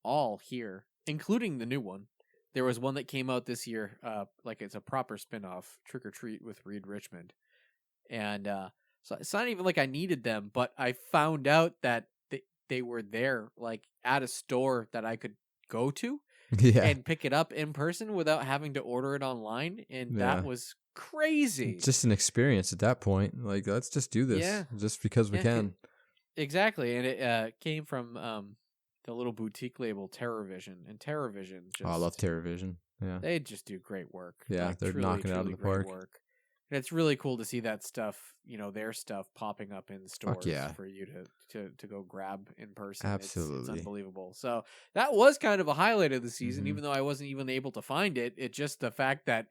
S1: all here, including the new one. There was one that came out this year, like it's a proper spinoff, Trick or Treat with Reed Richmond. And so it's not even like I needed them, but I found out that they were there, like at a store that I could go to and pick it up in person without having to order it online. And that was crazy.
S2: It's just an experience at that point. Like, let's just do this just because we can.
S1: Exactly. And it came from the little boutique label TerrorVision, and TerrorVision just,
S2: I love TerrorVision. Yeah.
S1: They just do great work.
S2: Yeah, like, they're knocking it out of the park.
S1: Work. And it's really cool to see that stuff, their stuff popping up in stores for you to go grab in person.
S2: Absolutely.
S1: It's unbelievable. So that was kind of a highlight of the season, even though I wasn't even able to find it. It's just the fact that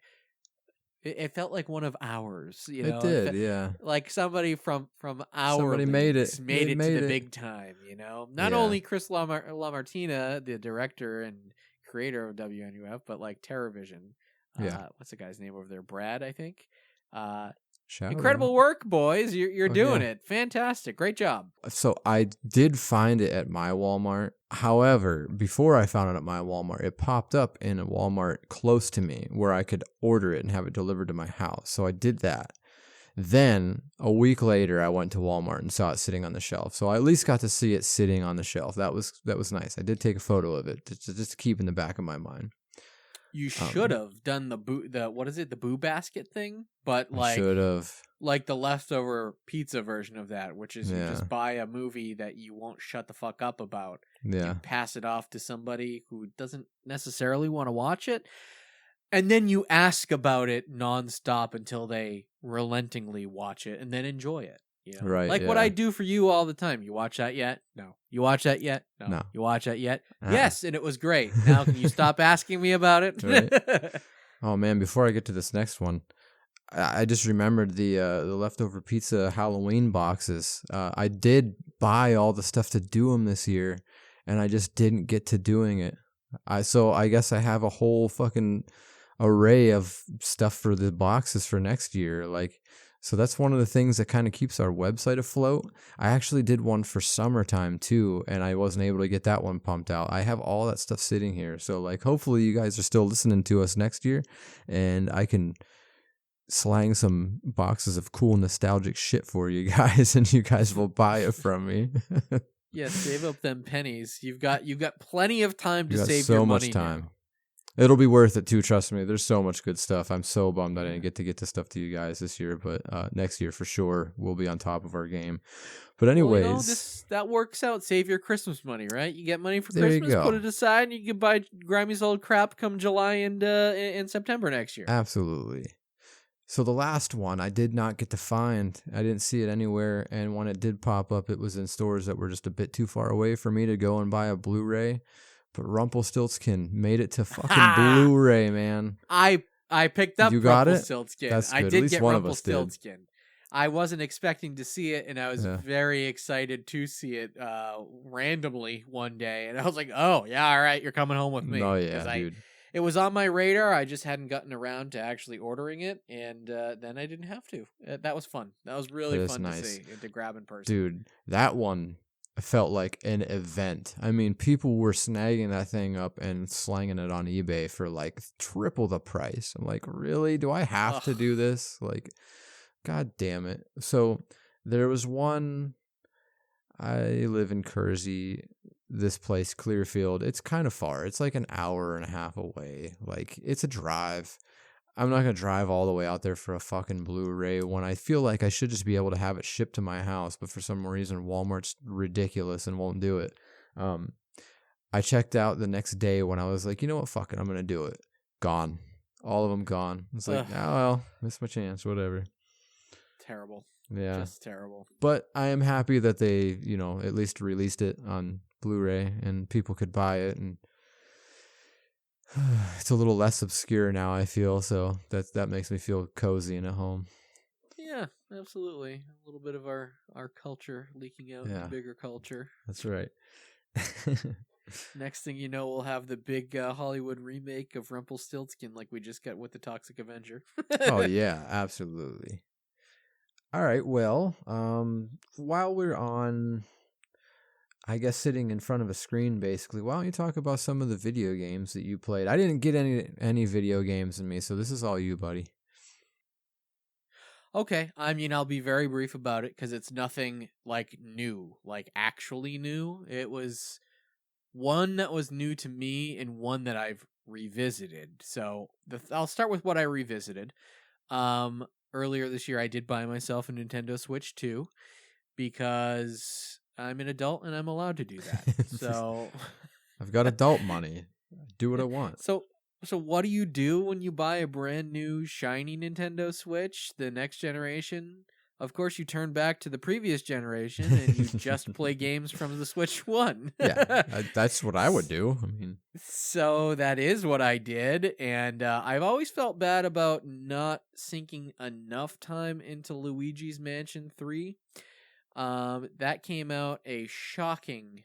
S1: it felt like one of ours.
S2: It did, yeah.
S1: Like somebody from our
S2: somebody made it
S1: to the big time. Not only Chris LaMartina, the director and creator of WNUF, but like TerrorVision. What's the guy's name over there? Brad, I think. Incredible work, boys. You're doing it. Fantastic. Great job.
S2: So I did find it at my Walmart. However, before I found it at my Walmart, it popped up in a Walmart close to me where I could order it and have it delivered to my house. So I did that. Then a week later, I went to Walmart and saw it sitting on the shelf. So I at least got to see it sitting on the shelf. That was nice. I did take a photo of it just to keep in the back of my mind.
S1: You should have done the Boo Basket thing, but like
S2: should have
S1: like the leftover pizza version of that, which is you just buy a movie that you won't shut the fuck up about, and pass it off to somebody who doesn't necessarily want to watch it, and then you ask about it nonstop until they relentingly watch it and then enjoy it.
S2: Right.
S1: Like what I do for you all the time. You watch that yet? No. You watch that yet? No. You watch that yet? Yes, and it was great. Now can you stop asking me about it?
S2: Right. Oh man, before I get to this next one, I just remembered the leftover pizza Halloween boxes. I did buy all the stuff to do them this year, and I just didn't get to doing it. So I guess I have a whole fucking array of stuff for the boxes for next year. So that's one of the things that kind of keeps our website afloat. I actually did one for summertime too, and I wasn't able to get that one pumped out. I have all that stuff sitting here. So hopefully you guys are still listening to us next year, and I can slang some boxes of cool nostalgic shit for you guys, and you guys will buy it from me.
S1: Yeah, save up them pennies. You've got plenty of time to save
S2: so
S1: your
S2: much
S1: money
S2: time.
S1: now.
S2: It'll be worth it too, trust me. There's so much good stuff. I'm so bummed I didn't get this stuff to you guys this year, but next year for sure we'll be on top of our game. But anyways,
S1: well, that works out. Save your Christmas money, right? You get money for
S2: there
S1: Christmas,
S2: you go.
S1: put it aside, and you can buy Grimey's old crap come July and in September next year.
S2: Absolutely. So the last one I did not get to find. I didn't see it anywhere, and when it did pop up, it was in stores that were just a bit too far away for me to go and buy a Blu-ray. But Rumpelstiltskin made it to fucking Blu-ray, man.
S1: I picked up Rumpelstiltskin.
S2: That's good.
S1: I did
S2: At least
S1: get
S2: one of us did.
S1: Rumpelstiltskin. I wasn't expecting to see it, and I was very excited to see it randomly one day. And I was like, "Oh yeah, all right, you're coming home with me."
S2: Oh yeah, dude.
S1: It was on my radar. I just hadn't gotten around to actually ordering it, and then I didn't have to. That was fun. That was really fun to see and to grab in person.
S2: Dude, that one felt like an event. I mean, people were snagging that thing up and slanging it on eBay for like triple the price. I'm like, really? Do I have to do this? Like, God damn it. So there was one. I live in Kersey. This place, Clearfield, it's kind of far. It's like an hour and a half away. Like, it's a drive. I'm not going to drive all the way out there for a fucking Blu-ray when I feel like I should just be able to have it shipped to my house. But for some reason, Walmart's ridiculous and won't do it. I checked out the next day when I was like, you know what, fuck it, I'm going to do it. Gone. All of them gone. It's like, oh, well, missed my chance, whatever.
S1: Terrible.
S2: Yeah.
S1: Just terrible.
S2: But I am happy that they, at least released it on Blu-ray and people could buy it, and it's a little less obscure now, I feel, so that makes me feel cozy and at home.
S1: Yeah, absolutely. A little bit of our culture leaking out into bigger culture.
S2: That's right.
S1: Next thing you know, we'll have the big Hollywood remake of Rumpelstiltskin like we just got with the Toxic Avenger.
S2: Oh yeah, absolutely. All right, well, while we're on, I guess, sitting in front of a screen, basically, why don't you talk about some of the video games that you played? I didn't get any video games in me, so this is all you, buddy.
S1: Okay, I mean, I'll be very brief about it because it's nothing like new, like actually new. It was one that was new to me and one that I've revisited. So I'll start with what I revisited. Earlier this year, I did buy myself a Nintendo Switch 2 because I'm an adult and I'm allowed to do that. So
S2: I've got adult money. Do what I want.
S1: So what do you do when you buy a brand new shiny Nintendo Switch, the next generation? Of course, you turn back to the previous generation and you just play games from the Switch 1.
S2: Yeah, that's what I would do. I mean,
S1: so that is what I did, and I've always felt bad about not sinking enough time into Luigi's Mansion 3. That came out a shocking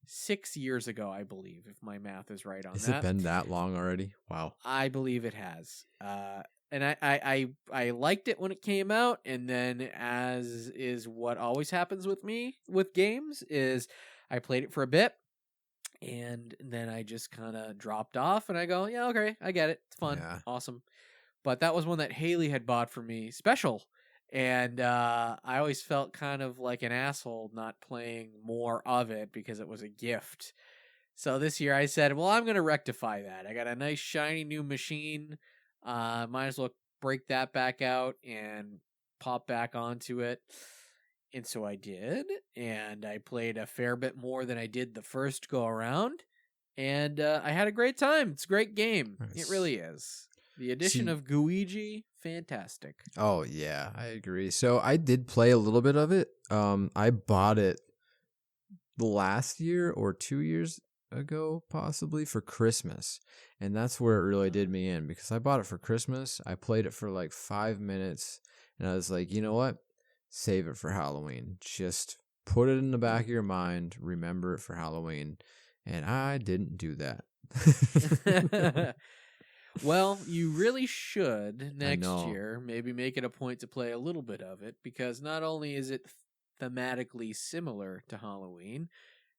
S1: 6 years ago, I believe, if my math is right on that.
S2: Has it been that long already? Wow.
S1: I believe it has. And I liked it when it came out, and then, as is what always happens with me with games, is I played it for a bit, and then I just kind of dropped off, and I go, yeah, okay, I get it. It's fun. Yeah. Awesome. But that was one that Haley had bought for me special, and I always felt kind of like an asshole not playing more of it because it was a gift. So this year I said, well, I'm going to rectify that. I got a nice shiny new machine. Might as well break that back out and pop back onto it. And so I did, and I played a fair bit more than I did the first go around, and I had a great time. It's a great game. Nice. It really is. The addition of Gooigi, fantastic.
S2: Oh yeah, I agree. So I did play a little bit of it. I bought it last year or 2 years ago, possibly, for Christmas, and that's where it really did me in, because I bought it for Christmas. I played it for like 5 minutes, and I was like, you know what, save it for Halloween. Just put it in the back of your mind, remember it for Halloween. And I didn't do that.
S1: Well, you really should next year maybe make it a point to play a little bit of it, because not only is it thematically similar to Halloween,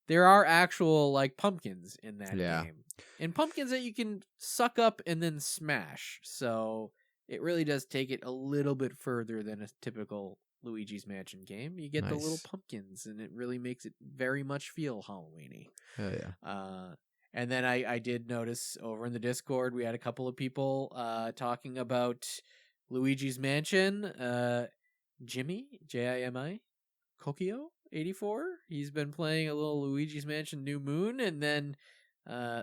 S1: there are actual like pumpkins in that game, and pumpkins that you can suck up and then smash. So it really does take it a little bit further than a typical Luigi's Mansion game. You get the little pumpkins, and it really makes it very much feel Halloween-y.
S2: Oh, yeah.
S1: And then I did notice over in the Discord, we had a couple of people talking about Luigi's Mansion. Jimmy, Jimi, Kokio 84. He's been playing a little Luigi's Mansion New Moon, and then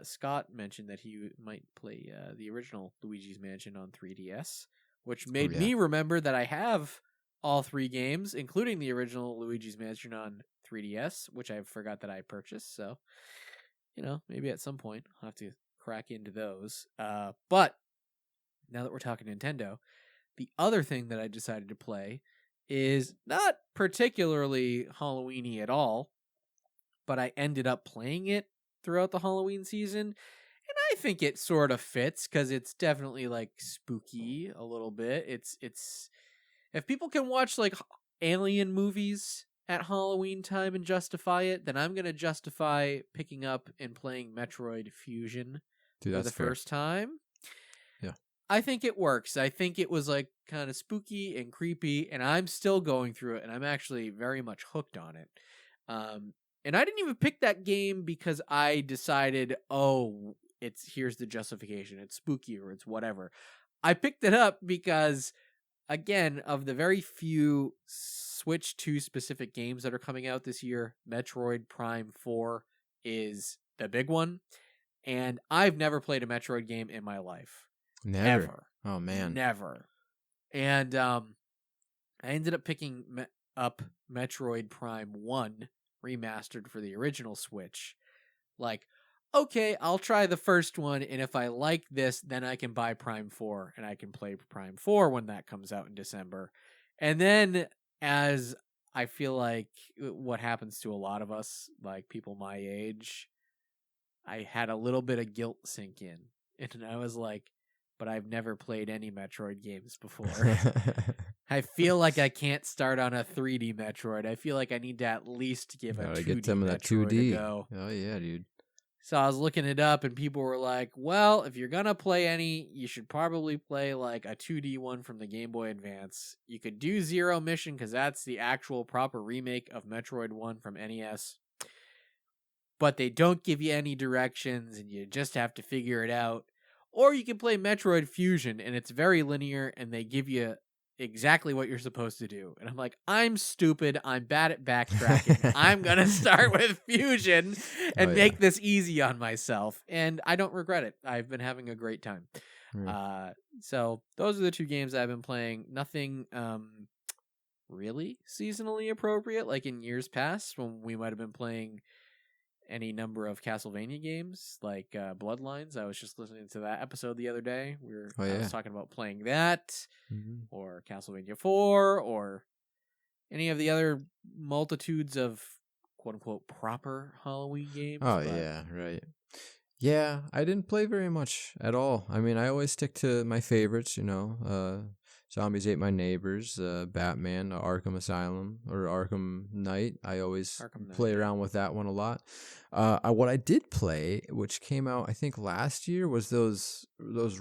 S1: Scott mentioned that he might play the original Luigi's Mansion on 3DS, which made me remember that I have all 3 games, including the original Luigi's Mansion on 3DS, which I forgot that I purchased. So, maybe at some point I'll have to crack into those. But now that we're talking Nintendo, the other thing that I decided to play is not particularly Halloween-y at all, but I ended up playing it throughout the Halloween season, and I think it sort of fits because it's definitely like spooky a little bit. It's if people can watch like alien movies at Halloween time and justify it, then I'm gonna justify picking up and playing Metroid Fusion for the first time.
S2: Yeah.
S1: I think it works. I think it was like kind of spooky and creepy, and I'm still going through it, and I'm actually very much hooked on it. And I didn't even pick that game because I decided, here's the justification. It's spooky or it's whatever. I picked it up because, again, of the very few Switch 2 specific games that are coming out this year, Metroid Prime 4 is the big one. And I've never played a Metroid game in my life.
S2: Never.
S1: Ever.
S2: Oh, man.
S1: Never. And I ended up picking up Metroid Prime 1 remastered for the original Switch. Like, okay, I'll try the first one, and if I like this, then I can buy Prime 4, and I can play Prime 4 when that comes out in December. And then, as I feel like what happens to a lot of us, like people my age, I had a little bit of guilt sink in. And I was like, but I've never played any Metroid games before. I feel like I can't start on a 3D Metroid. I feel like I need to at least give a 2D
S2: get some of that
S1: Metroid
S2: 2D.
S1: a go.
S2: Oh, yeah, dude.
S1: So I was looking it up, and people were like, well, if you're going to play any, you should probably play like a 2D one from the Game Boy Advance. You could do Zero Mission because that's the actual proper remake of Metroid 1 from NES. But they don't give you any directions, and you just have to figure it out. Or you can play Metroid Fusion, and it's very linear, and they give you exactly what you're supposed to do. And I'm like, I'm stupid. I'm bad at backtracking. I'm going to start with Fusion and make this easy on myself. And I don't regret it. I've been having a great time. So those are the 2 games I've been playing. Nothing really seasonally appropriate, like in years past when we might have been playing any number of Castlevania games, like Bloodlines. I was just listening to that episode the other day. I was talking about playing that, or Castlevania 4, or any of the other multitudes of quote-unquote proper Halloween games.
S2: Oh, yeah, right. Yeah, I didn't play very much at all. I mean, I always stick to my favorites, Zombies Ate My Neighbors, Batman, Arkham Asylum, or Arkham Knight. I always play around with that one a lot. What I did play, which came out I think last year, was those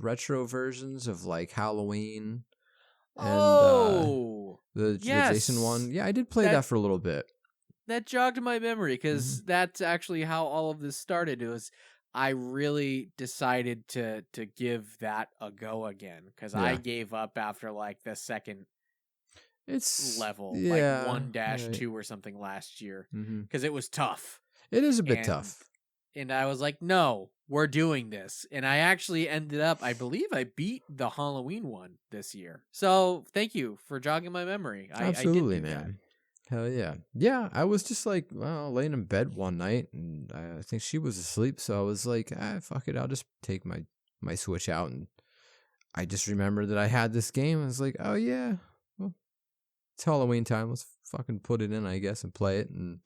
S2: retro versions of like Halloween and the Jason one. Yeah, I did play that for a little bit.
S1: That jogged my memory because that's actually how all of this started. It was I really decided to give that a go again because I gave up after like the second level, like 1-2 or something last year because it was tough.
S2: It is a bit tough.
S1: And I was like, no, we're doing this. And I actually ended up, I believe I beat the Halloween one this year. So thank you for jogging my memory.
S2: Absolutely,
S1: I did do
S2: man. Hell yeah. Yeah, I was just like, laying in bed one night, and I think she was asleep, so I was like, fuck it, I'll just take my Switch out, and I just remembered that I had this game, and I was like, oh yeah, well, it's Halloween time, let's fucking put it in, I guess, and play it, and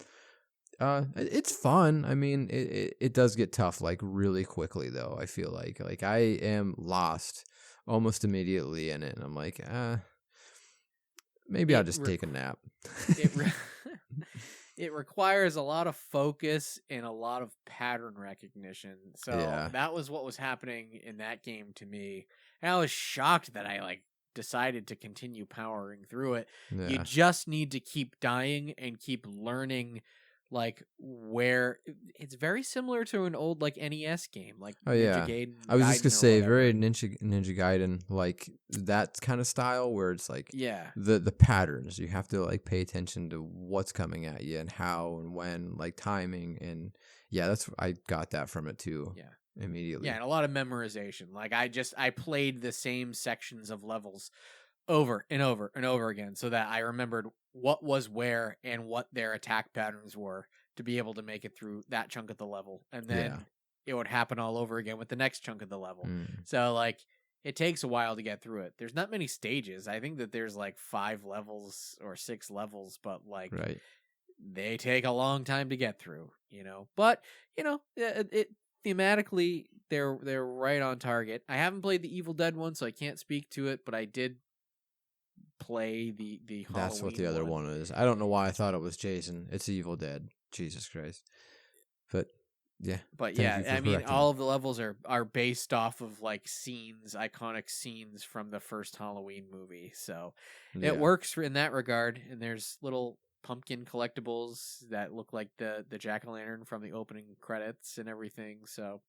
S2: it's fun. I mean, it does get tough, like, really quickly, though, I feel like I am lost almost immediately in it, and I'm like, maybe I'll just take a nap.
S1: It requires a lot of focus and a lot of pattern recognition. So that was what was happening in that game to me. And I was shocked that I decided to continue powering through it. Yeah. You just need to keep dying and keep learning like where it's very similar to an old like NES game, like
S2: Oh yeah,
S1: Ninja Gaiden.
S2: I was just
S1: Gaiden
S2: gonna
S1: or
S2: say
S1: whatever.
S2: very Ninja Gaiden, like that kind of style where it's like
S1: Yeah.
S2: the patterns. You have to like pay attention to what's coming at you and how and when, like timing, and yeah, I got that from it too.
S1: Yeah.
S2: Immediately.
S1: Yeah, and a lot of memorization. Like I played the same sections of levels over and over and over again so that I remembered what was where and what their attack patterns were to be able to make it through that chunk of the level. And then it would happen all over again with the next chunk of the level. So like it takes a while to get through it. There's not many stages. I think that there's like 5 levels or 6 levels, but like they take a long time to get through, you know. But, you know, it thematically they're right on target. I haven't played the Evil Dead one, so I can't speak to it, but I did play the Halloween.
S2: That's what the other one is. I don't know why I thought it was Jason. It's Evil Dead. Jesus Christ. But yeah.
S1: But yeah, I mean, all of the levels are based off of like scenes, iconic scenes from the first Halloween movie. So it works in that regard. And there's little pumpkin collectibles that look like the jack-o'-lantern from the opening credits and everything. So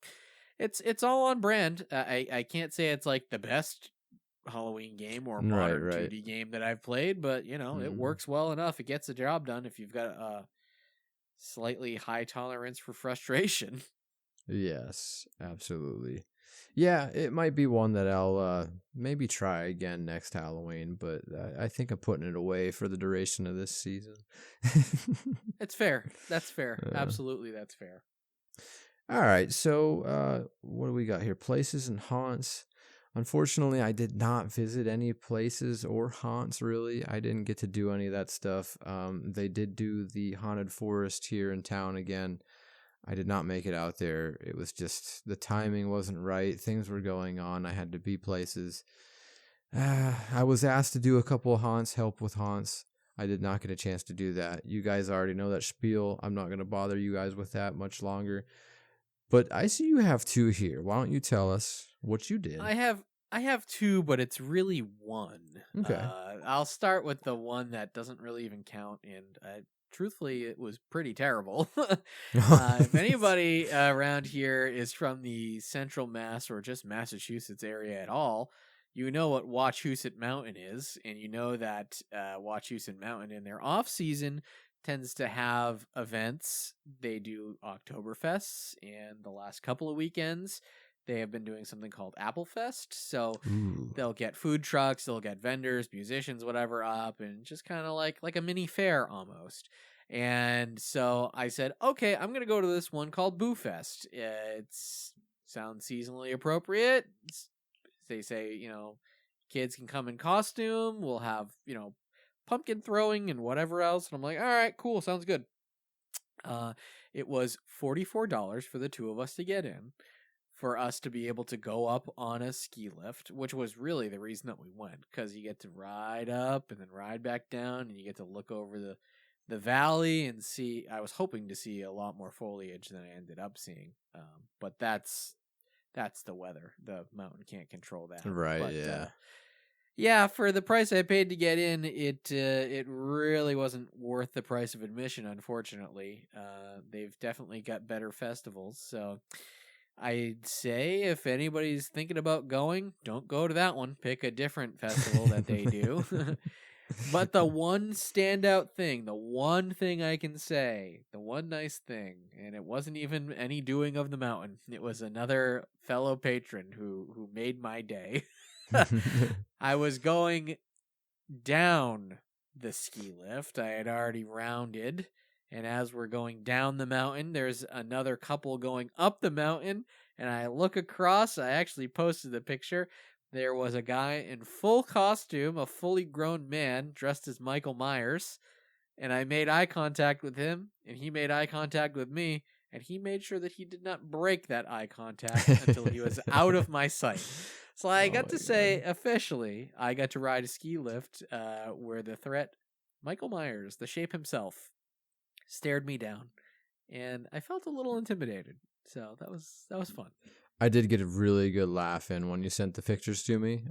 S1: it's all on brand. I can't say it's like the best Halloween game or modern 2D game that I've played, but you know, it works well enough. It gets the job done if you've got a slightly high tolerance for frustration.
S2: Yes, absolutely. Yeah, it might be one that I'll maybe try again next Halloween, but I think I'm putting it away for the duration of this season.
S1: It's fair. That's fair. Absolutely, that's fair.
S2: All right, so what do we got here? Places and haunts. Unfortunately, I did not visit any places or haunts, really. I didn't get to do any of that stuff. They did do the haunted forest here in town again. I did not make it out there. It was just the timing wasn't right. Things were going on. I had to be places. I was asked to do a couple of haunts, help with haunts. I did not get a chance to do that. You guys already know that spiel. I'm not going to bother you guys with that much longer. But I see you have 2 here. Why don't you tell us what you did?
S1: I have 2, but it's really 1.
S2: Okay.
S1: I'll start with the one that doesn't really even count, and truthfully, it was pretty terrible. If anybody around here is from the Central Mass or just Massachusetts area at all, you know what Wachusett Mountain is, and you know that Wachusett Mountain in their off season tends to have events. They do Oktoberfests, and the last couple of weekends they have been doing something called Apple Fest. So they'll get food trucks, they'll get vendors, musicians, whatever up, and just kind of like a mini fair almost. And so I said, okay, I'm going to go to this one called Boo Fest. It sounds seasonally appropriate. They say, you know, kids can come in costume. We'll have, you know, pumpkin throwing and whatever else. And I'm like, all right, cool. Sounds good. It was $44 for the 2 of us to get in, for us to be able to go up on a ski lift, which was really the reason that we went, because you get to ride up and then ride back down, and you get to look over the valley and see. I was hoping to see a lot more foliage than I ended up seeing, but that's the weather. The mountain can't control that,
S2: right?
S1: But,
S2: yeah.
S1: Yeah, for the price I paid to get in, it really wasn't worth the price of admission, unfortunately. They've definitely got better festivals, so I'd say if anybody's thinking about going, don't go to that one. Pick a different festival that they do. But the one standout thing, the one thing I can say, the one nice thing, and it wasn't even any doing of the mountain. It was another fellow patron who made my day. I was going down the ski lift. I had already rounded, and as we're going down the mountain, there's another couple going up the mountain, and I look across. I actually posted the picture. There was a guy in full costume, a fully grown man dressed as Michael Myers, and I made eye contact with him, and he made eye contact with me, and he made sure that he did not break that eye contact until he was out of my sight. So I got to say, officially, I got to ride a ski lift where the threat, Michael Myers, the shape himself, stared me down, and I felt a little intimidated. So that was fun.
S2: I did get a really good laugh in when you sent the pictures to me.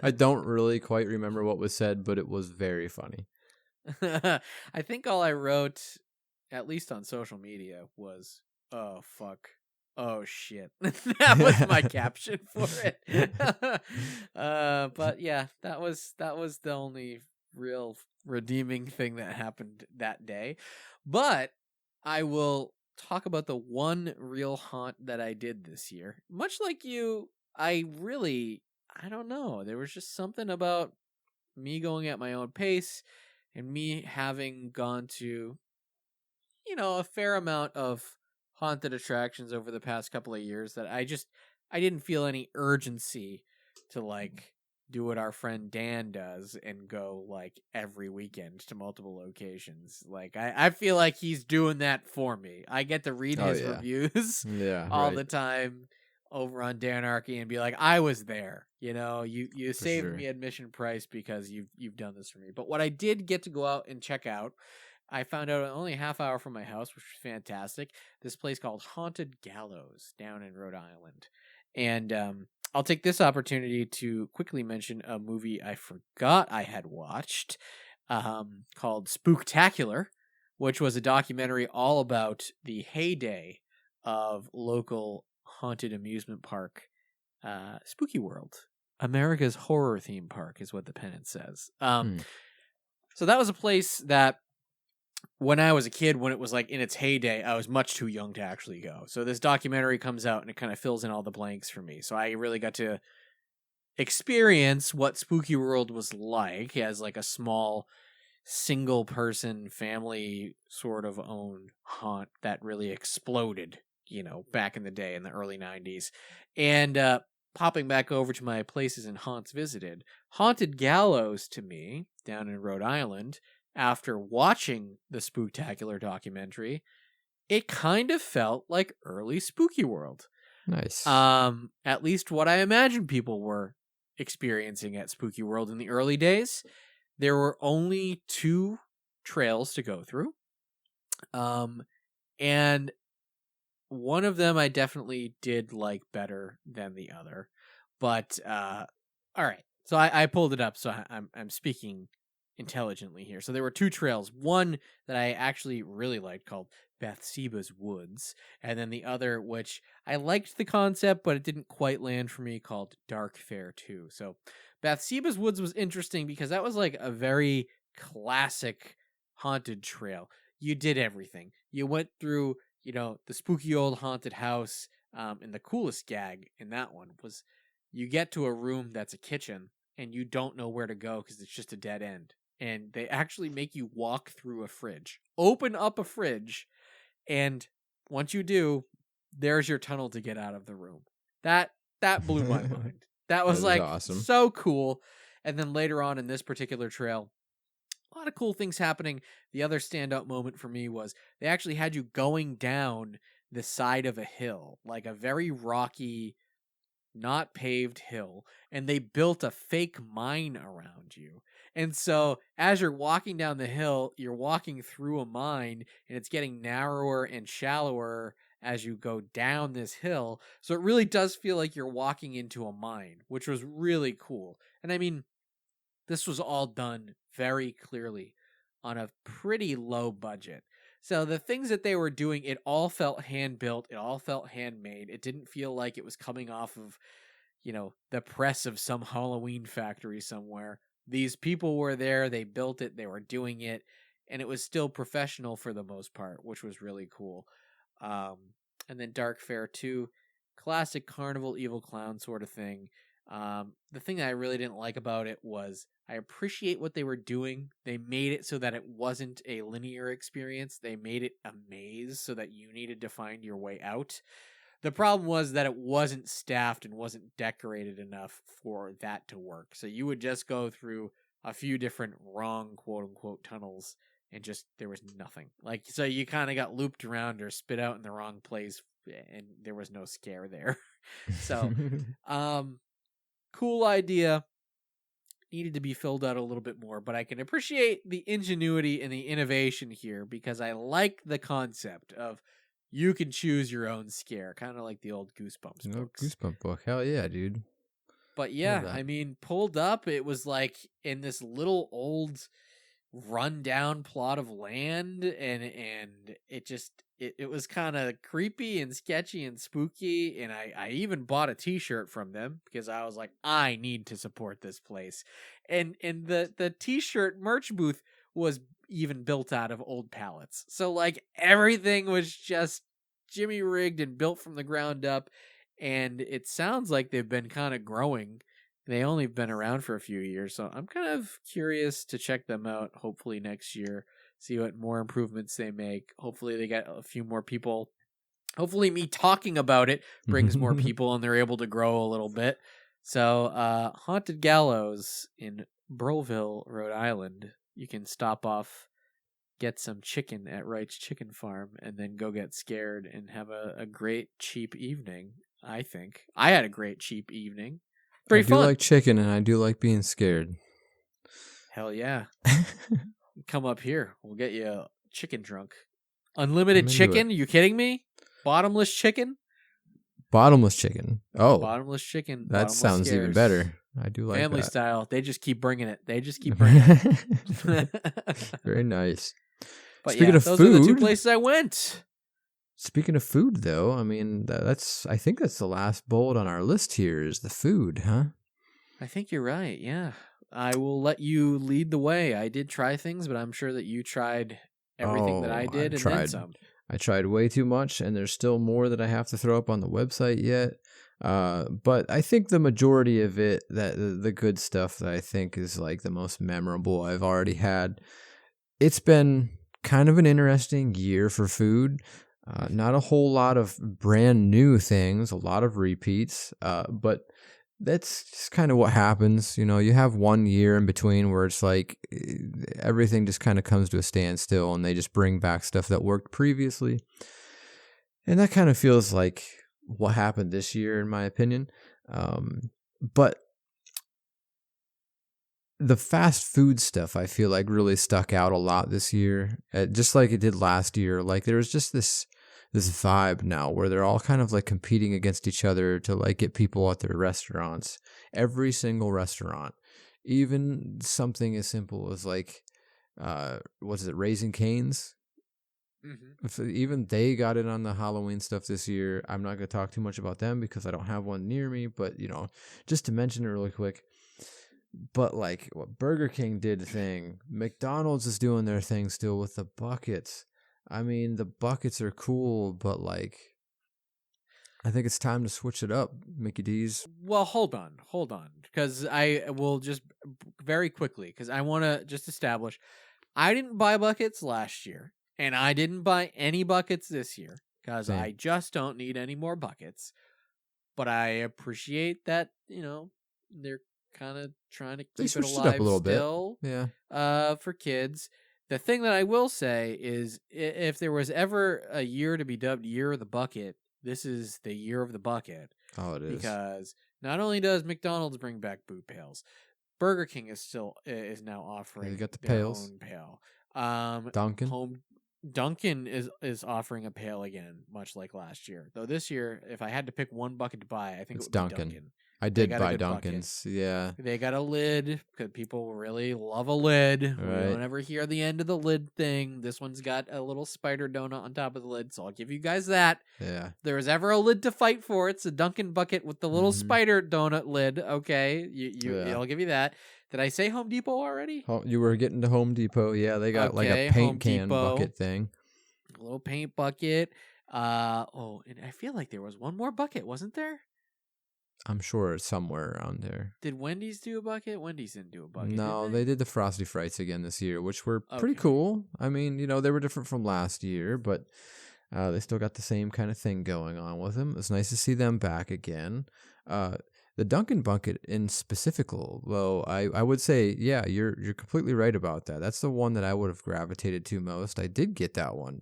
S2: I don't really quite remember what was said, but it was very funny.
S1: I think all I wrote at least on social media, was, oh, fuck. Oh, shit. That was my caption for it. But yeah, that was the only real redeeming thing that happened that day. But I will talk about the one real haunt that I did this year. Much like you, I don't know. There was just something about me going at my own pace and me having gone to, a fair amount of haunted attractions over the past couple of years that I didn't feel any urgency to like do what our friend Dan does and go like every weekend to multiple locations. Like I feel like he's doing that for me. I get to read his reviews all the time over on Danarchy and be like, I was there. You saved me admission price because you've done this for me. But what I did get to go out and check out, I found out only a half hour from my house, which was fantastic. This place called Haunted Gallows down in Rhode Island. And I'll take this opportunity to quickly mention a movie I forgot I had watched called Spooktacular, which was a documentary all about the heyday of local haunted amusement park, Spooky World. America's horror theme park is what the pennant says. So that was a place that when I was a kid, when it was like in its heyday, I was much too young to actually go. So this documentary comes out and it kind of fills in all the blanks for me. So I really got to experience what Spooky World was like as like a small single person family sort of owned haunt that really exploded, back in the day in the early 90s. And popping back over to my places and haunts visited, Haunted Gallows to me down in Rhode Island, after watching the Spooktacular documentary, it kind of felt like early Spooky World.
S2: Nice.
S1: At least what I imagine people were experiencing at Spooky World in the early days. There were only 2 trails to go through. And one of them I definitely did like better than the other. But all right. So I pulled it up, so I'm speaking intelligently here. So there were 2 trails. One that I actually really liked called Bathsheba's Woods, and then the other, which I liked the concept, but it didn't quite land for me, called Dark Fair 2. So Bathsheba's Woods was interesting because that was like a very classic haunted trail. You did everything. You went through, the spooky old haunted house, and the coolest gag in that one was you get to a room that's a kitchen and you don't know where to go because it's just a dead end. And they actually make you walk through a fridge, open up a fridge, and once you do, there's your tunnel to get out of the room. That blew my mind. That was like awesome. So cool. And then later on in this particular trail, a lot of cool things happening. The other standout moment for me was they actually had you going down the side of a hill, like a very rocky, not paved hill, and they built a fake mine around you. And so as you're walking down the hill, you're walking through a mine, and it's getting narrower and shallower as you go down this hill. So it really does feel like you're walking into a mine, which was really cool. And I mean, this was all done very clearly on a pretty low budget. So the things that they were doing, it all felt hand-built. It all felt handmade. It didn't feel like it was coming off of, the press of some Halloween factory somewhere. These people were there. They built it. They were doing it. And it was still professional for the most part, which was really cool. And then Dark Fair 2, classic carnival evil clown sort of thing. The thing that I really didn't like about it was I appreciate what they were doing. They made it so that it wasn't a linear experience. They made it a maze so that you needed to find your way out. The problem was that it wasn't staffed and wasn't decorated enough for that to work. So you would just go through a few different wrong quote unquote tunnels and just there was nothing. Like, so you kind of got looped around or spit out in the wrong place and there was no scare there. So, cool idea. Needed to be filled out a little bit more, but I can appreciate the ingenuity and the innovation here because I like the concept of you can choose your own scare, kind of like the old Goosebumps books.
S2: Goosebump book. Hell yeah, dude.
S1: But yeah, I mean, pulled up, it was like in this little old run down plot of land, and it was kind of creepy and sketchy and spooky, and I even bought a t-shirt from them because I was like, I need to support this place. And the t-shirt merch booth was even built out of old pallets, so like everything was just jimmy rigged and built from the ground up. And it sounds like they've been kind of growing. They only been around for a few years, so I'm kind of curious to check them out. Hopefully next year, see what more improvements they make. Hopefully they get a few more people. Hopefully me talking about it brings more people and they're able to grow a little bit. So Haunted Gallows in Broville, Rhode Island. You can stop off, get some chicken at Wright's Chicken Farm, and then go get scared and have a great cheap evening. I think I had a great cheap evening. Pretty fun.
S2: I do like chicken, and I do like being scared.
S1: Hell yeah. Come up here. We'll get you chicken drunk. Unlimited chicken? You kidding me? Bottomless chicken?
S2: Bottomless chicken. Oh.
S1: Bottomless chicken.
S2: That
S1: bottomless
S2: sounds
S1: scares.
S2: even better. I do like
S1: Family
S2: that.
S1: style. They just keep bringing it.
S2: Very nice.
S1: But
S2: Speaking of
S1: those
S2: food,
S1: are the two places I went.
S2: Speaking of food, though, I mean, I think that's the last bullet on our list here is the food, huh?
S1: I think you're right, yeah. I will let you lead the way. I did try things, but I'm sure that you tried everything that I did and then some.
S2: I tried way too much, and there's still more that I have to throw up on the website yet. But I think the majority of it, the good stuff that I think is like the most memorable I've already had. It's been kind of an interesting year for food. Not a whole lot of brand new things, a lot of repeats, but that's just kind of what happens. You know, you have 1 year in between where it's like everything just kind of comes to a standstill and they just bring back stuff that worked previously. And that kind of feels like what happened this year, in my opinion. But the fast food stuff, I feel like really stuck out a lot this year, just like it did last year. Like there was just this vibe now where they're all kind of like competing against each other to like get people at their restaurants. Every single restaurant, even something as simple as like, Raising Cane's? Mm-hmm. Even they got in on the Halloween stuff this year. I'm not going to talk too much about them because I don't have one near me, but just to mention it really quick. But like what Burger King did a thing, McDonald's is doing their thing still with the buckets. I mean, the buckets are cool, but like, I think it's time to switch it up, Mickey D's.
S1: Well, hold on, because I will just very quickly, because I want to just establish, I didn't buy buckets last year, and I didn't buy any buckets this year, because I just don't need any more buckets. But I appreciate that, they're kind of trying to keep it alive
S2: up a little
S1: still,
S2: bit. Yeah.
S1: For kids. The thing that I will say is, if there was ever a year to be dubbed Year of the Bucket, this is the Year of the Bucket.
S2: Oh, it is.
S1: Because not only does McDonald's bring back boot pails, Burger King is now offering
S2: got the
S1: their
S2: pails.
S1: own pail. Dunkin' is offering a pail again, much like last year. Though this year, if I had to pick one bucket to buy, I think
S2: it's
S1: it would
S2: Dunkin'.
S1: be Dunkin'.
S2: I did buy Dunkin's, yeah.
S1: They got a lid, because people really love a lid.
S2: Right.
S1: We don't ever hear the end of the lid thing. This one's got a little spider donut on top of the lid, so I'll give you guys that.
S2: Yeah.
S1: If there was ever a lid to fight for, it's a Dunkin' bucket with the little spider donut lid. Okay, I'll give you that. Did I say Home Depot already?
S2: You were getting to Home Depot, yeah. They got like a paint can bucket thing.
S1: A little paint bucket. And I feel like there was one more bucket, wasn't there?
S2: I'm sure it's somewhere around there.
S1: Did Wendy's do a bucket? Wendy's didn't do a bucket.
S2: No, they did the Frosty Frights again this year, which were pretty cool. I mean, they were different from last year, but they still got the same kind of thing going on with them. It's nice to see them back again. The Dunkin' bucket in specific, though, I would say, yeah, you're completely right about that. That's the one that I would have gravitated to most. I did get that one.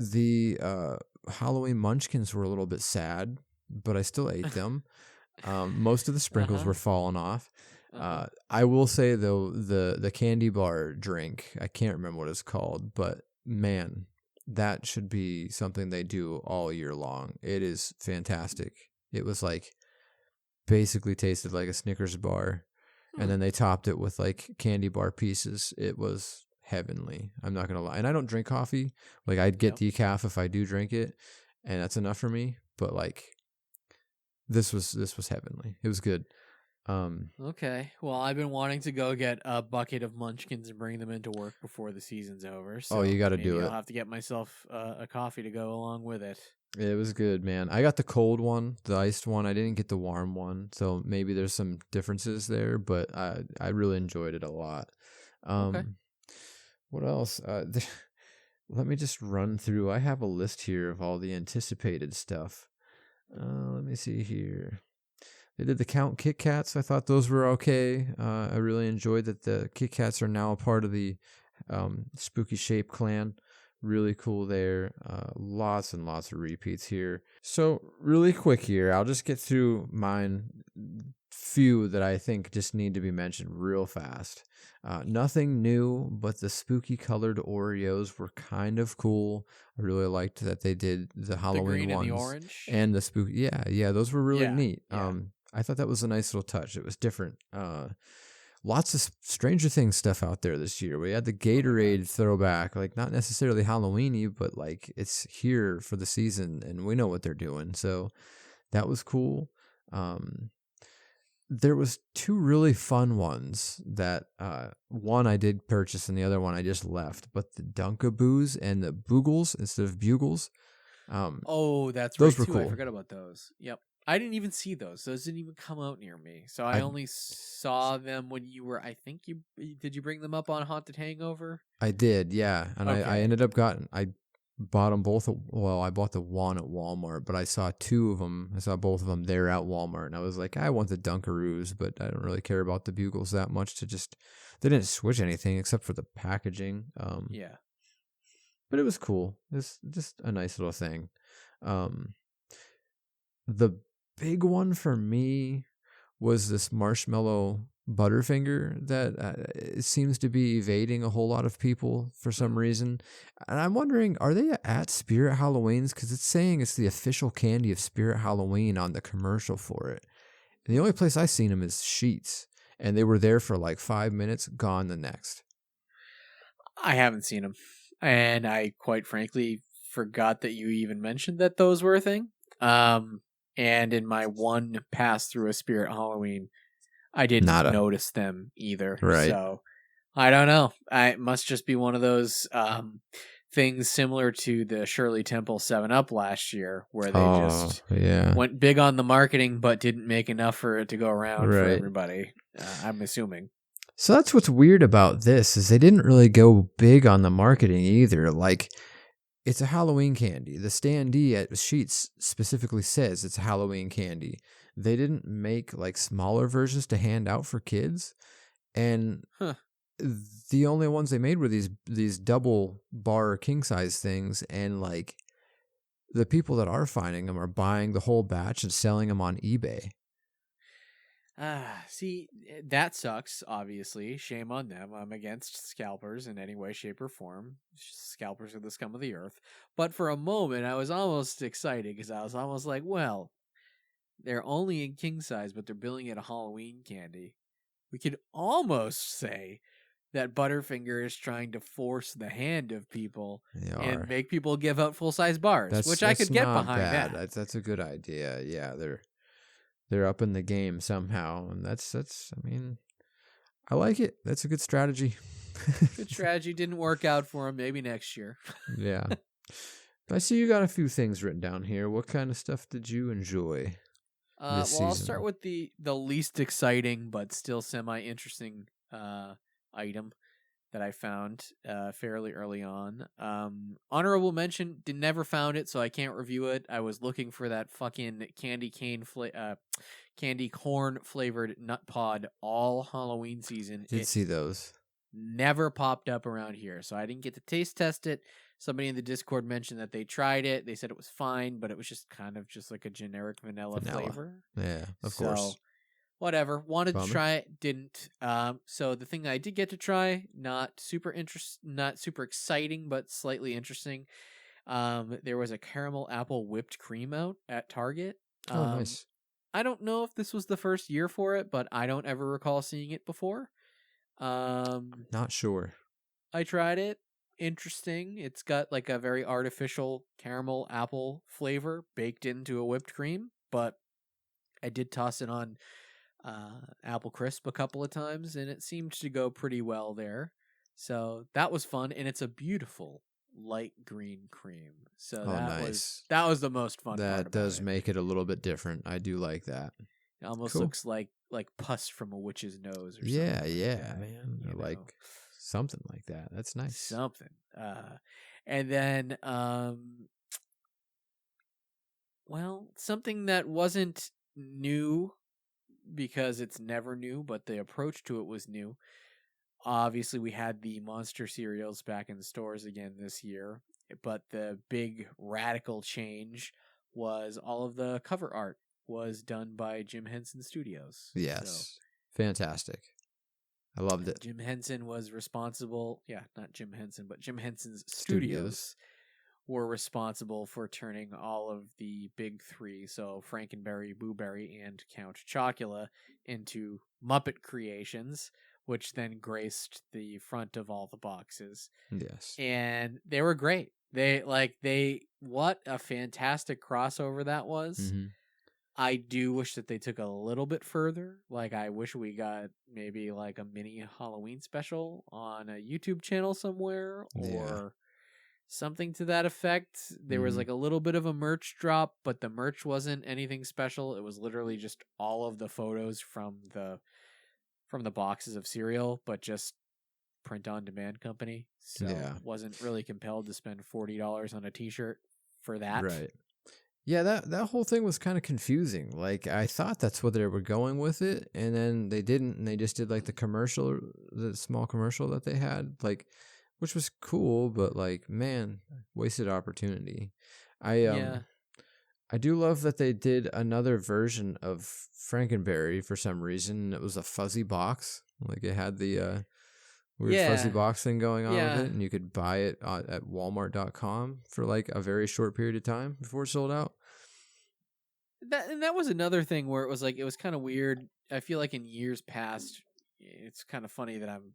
S2: The Halloween Munchkins were a little bit sad, but I still ate them. Most of the sprinkles were falling off. I will say, though, the candy bar drink, I can't remember what it's called, but man, that should be something they do all year long. It is fantastic. It was like basically tasted like a Snickers bar. and then they topped it with like candy bar pieces. It was heavenly. I'm not gonna lie. And I don't drink coffee. Like I'd get decaf if I do drink it, and that's enough for me. But like this was heavenly. It was good.
S1: Okay. Well, I've been wanting to go get a bucket of Munchkins and bring them into work before the season's over. So
S2: you got to do it.
S1: I'll have to get myself a coffee to go along with it.
S2: It was good, man. I got the cold one, the iced one. I didn't get the warm one, so maybe there's some differences there, but I really enjoyed it a lot.
S1: Okay.
S2: What else? Let me just run through. I have a list here of all the anticipated stuff. Let me see here. They did the Count Kit Kats. I thought those were okay. I really enjoyed that the Kit Kats are now a part of the Spooky Shape clan. Really cool there. Lots and lots of repeats here. So really quick here, I'll just get through mine. Few that I think just need to be mentioned real fast. Nothing new, but the spooky colored Oreos were kind of cool. I really liked that they did the Halloween
S1: green
S2: ones
S1: and the orange,
S2: and the spooky. Yeah, those were really neat.
S1: Yeah.
S2: I thought that was a nice little touch. It was different. Lots of Stranger Things stuff out there this year. We had the Gatorade throwback, like not necessarily Halloween-y, but like it's here for the season and we know what they're doing. So that was cool. There was two really fun ones that one I did purchase and the other one I just left, but the Dunkaboos and the Boogles instead of Bugles.
S1: That's
S2: those
S1: right
S2: were
S1: too.
S2: cool.
S1: I forgot about those. Yep. I didn't even see those. Those didn't even come out near me. So I only saw them when you were, I think did you bring them up on Haunted Hangover?
S2: I did, yeah. And I ended up I bought them both. Well, I bought the one at Walmart, but I saw two of them. I saw both of them there at Walmart. And I was like, I want the Dunkaroos, but I don't really care about the Bugles that much they didn't switch anything except for the packaging.
S1: Yeah.
S2: But it was cool. It's just a nice little thing. The big one for me was this marshmallow Butterfinger that it seems to be evading a whole lot of people for some reason. And I'm wondering, are they at Spirit Halloween's? Because it's saying it's the official candy of Spirit Halloween on the commercial for it. And the only place I've seen them is Sheets. And they were there for like 5 minutes, gone the next.
S1: I haven't seen them. And I quite frankly forgot that you even mentioned that those were a thing. And in my one pass through a Spirit Halloween, I didn't notice them either.
S2: Right.
S1: So I don't know. It must just be one of those things similar to the Shirley Temple 7-Up last year, where they went big on the marketing, but didn't make enough for it to go around for everybody. I'm assuming.
S2: So that's what's weird about this is they didn't really go big on the marketing either. Like, it's a Halloween candy. The standee at Sheets specifically says it's a Halloween candy. They didn't make like smaller versions to hand out for kids. And the only ones they made were these double bar king size things. And like the people that are finding them are buying the whole batch and selling them on eBay.
S1: See, that sucks, obviously. Shame on them. I'm against scalpers in any way, shape, or form. Scalpers are the scum of the earth. But for a moment, I was almost excited because I was almost like, well, they're only in king size, but they're billing it a Halloween candy. We could almost say that Butterfinger is trying to force the hand of people and make people give out full-size bars, which I could get behind that.
S2: That's a good idea. Yeah, they're up in the game somehow, and that's I mean, I like it. That's a good strategy.
S1: Good strategy. Didn't work out for him. Maybe next year.
S2: Yeah. I see you got a few things written down here. What kind of stuff did you enjoy this season?
S1: I'll start with the least exciting but still semi-interesting item that I found fairly early on. Honorable mention, never found it, so I can't review it. I was looking for that fucking candy corn flavored nut pod all Halloween season.
S2: Did see those.
S1: Never popped up around here, so I didn't get to taste test it. Somebody in the Discord mentioned that they tried it. They said it was fine, but it was just kind of just like a generic vanilla. Flavor.
S2: Yeah, of course.
S1: Whatever. Wanted to try it, didn't. So the thing I did get to try, not super exciting, but slightly interesting. There was a caramel apple whipped cream out at Target.
S2: Nice.
S1: I don't know if this was the first year for it, but I don't ever recall seeing it before.
S2: Not sure.
S1: I tried it. Interesting. It's got like a very artificial caramel apple flavor baked into a whipped cream, but I did toss it on apple crisp a couple of times, and it seemed to go pretty well there. So that was fun, and it's a beautiful light green cream. So
S2: Nice.
S1: that was the most fun part
S2: That
S1: about
S2: does
S1: it.
S2: make it a little bit different. I do like that.
S1: It almost
S2: Cool.
S1: looks like pus from a witch's nose or something.
S2: Yeah,
S1: like
S2: yeah,
S1: that,
S2: man.
S1: you
S2: Like
S1: know?
S2: something like that. That's nice.
S1: Something. And then well, something that wasn't new because it's never new, but the approach to it was new. Obviously, we had the monster cereals back in stores again this year, but the big radical change was all of the cover art was done by Jim Henson Studios.
S2: Yes. So, fantastic. I loved it.
S1: Jim Henson was responsible. Yeah, not Jim Henson, but Jim Henson's studios were responsible for turning all of the big three, so Frankenberry, Boo Berry, and Count Chocula, into Muppet creations, which then graced the front of all the boxes.
S2: Yes.
S1: And they were great. What a fantastic crossover that was.
S2: Mm-hmm.
S1: I do wish that they took a little bit further. Like, I wish we got maybe like a mini Halloween special on a YouTube channel somewhere, or something to that effect. There was like a little bit of a merch drop, but the merch wasn't anything special. It was literally just all of the photos from the boxes of cereal, but just print on demand company. So wasn't really compelled to spend $40 on a t-shirt for that.
S2: Right. Yeah, that whole thing was kind of confusing. Like, I thought that's what they were going with it, and then they didn't, and they just did like the small commercial that they had, like, which was cool, but like, man, wasted opportunity. I do love that they did another version of Frankenberry for some reason. It was a fuzzy box. Like, it had the weird fuzzy box thing going on with it, and you could buy it at Walmart.com for like a very short period of time before it sold out.
S1: That was another thing where it was like, it was kind of weird. I feel like in years past, it's kind of funny that I'm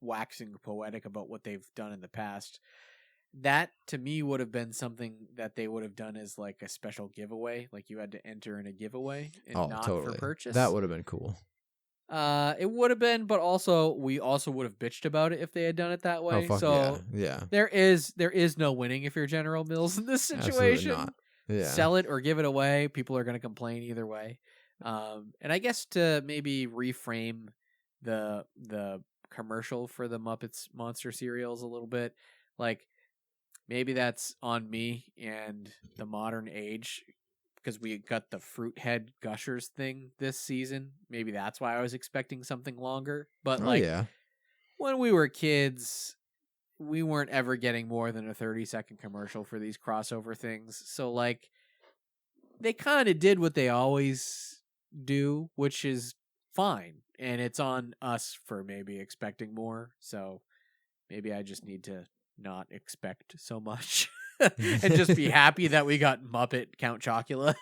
S1: waxing poetic about what they've done in the past. That to me would have been something that they would have done as like a special giveaway. Like, you had to enter in a giveaway and not
S2: totally.
S1: for purchase.
S2: That would have been cool.
S1: It would have been, but also we also would have bitched about it if they had done it that way.
S2: Oh, fuck
S1: so
S2: yeah.
S1: There is no winning if you're General Mills in this situation.
S2: Absolutely not. Yeah.
S1: Sell it or give it away. People are going to complain either way. And I guess to maybe reframe the commercial for the Muppets monster cereals a little bit, like, maybe that's on me and the modern age, because we got the Fruit Head Gushers thing this season. Maybe that's why I was expecting something longer. But when we were kids, we weren't ever getting more than a 30-second commercial for these crossover things. So like, they kind of did what they always do, which is fine. And it's on us for maybe expecting more. So maybe I just need to not expect so much and just be happy that we got Muppet Count Chocula.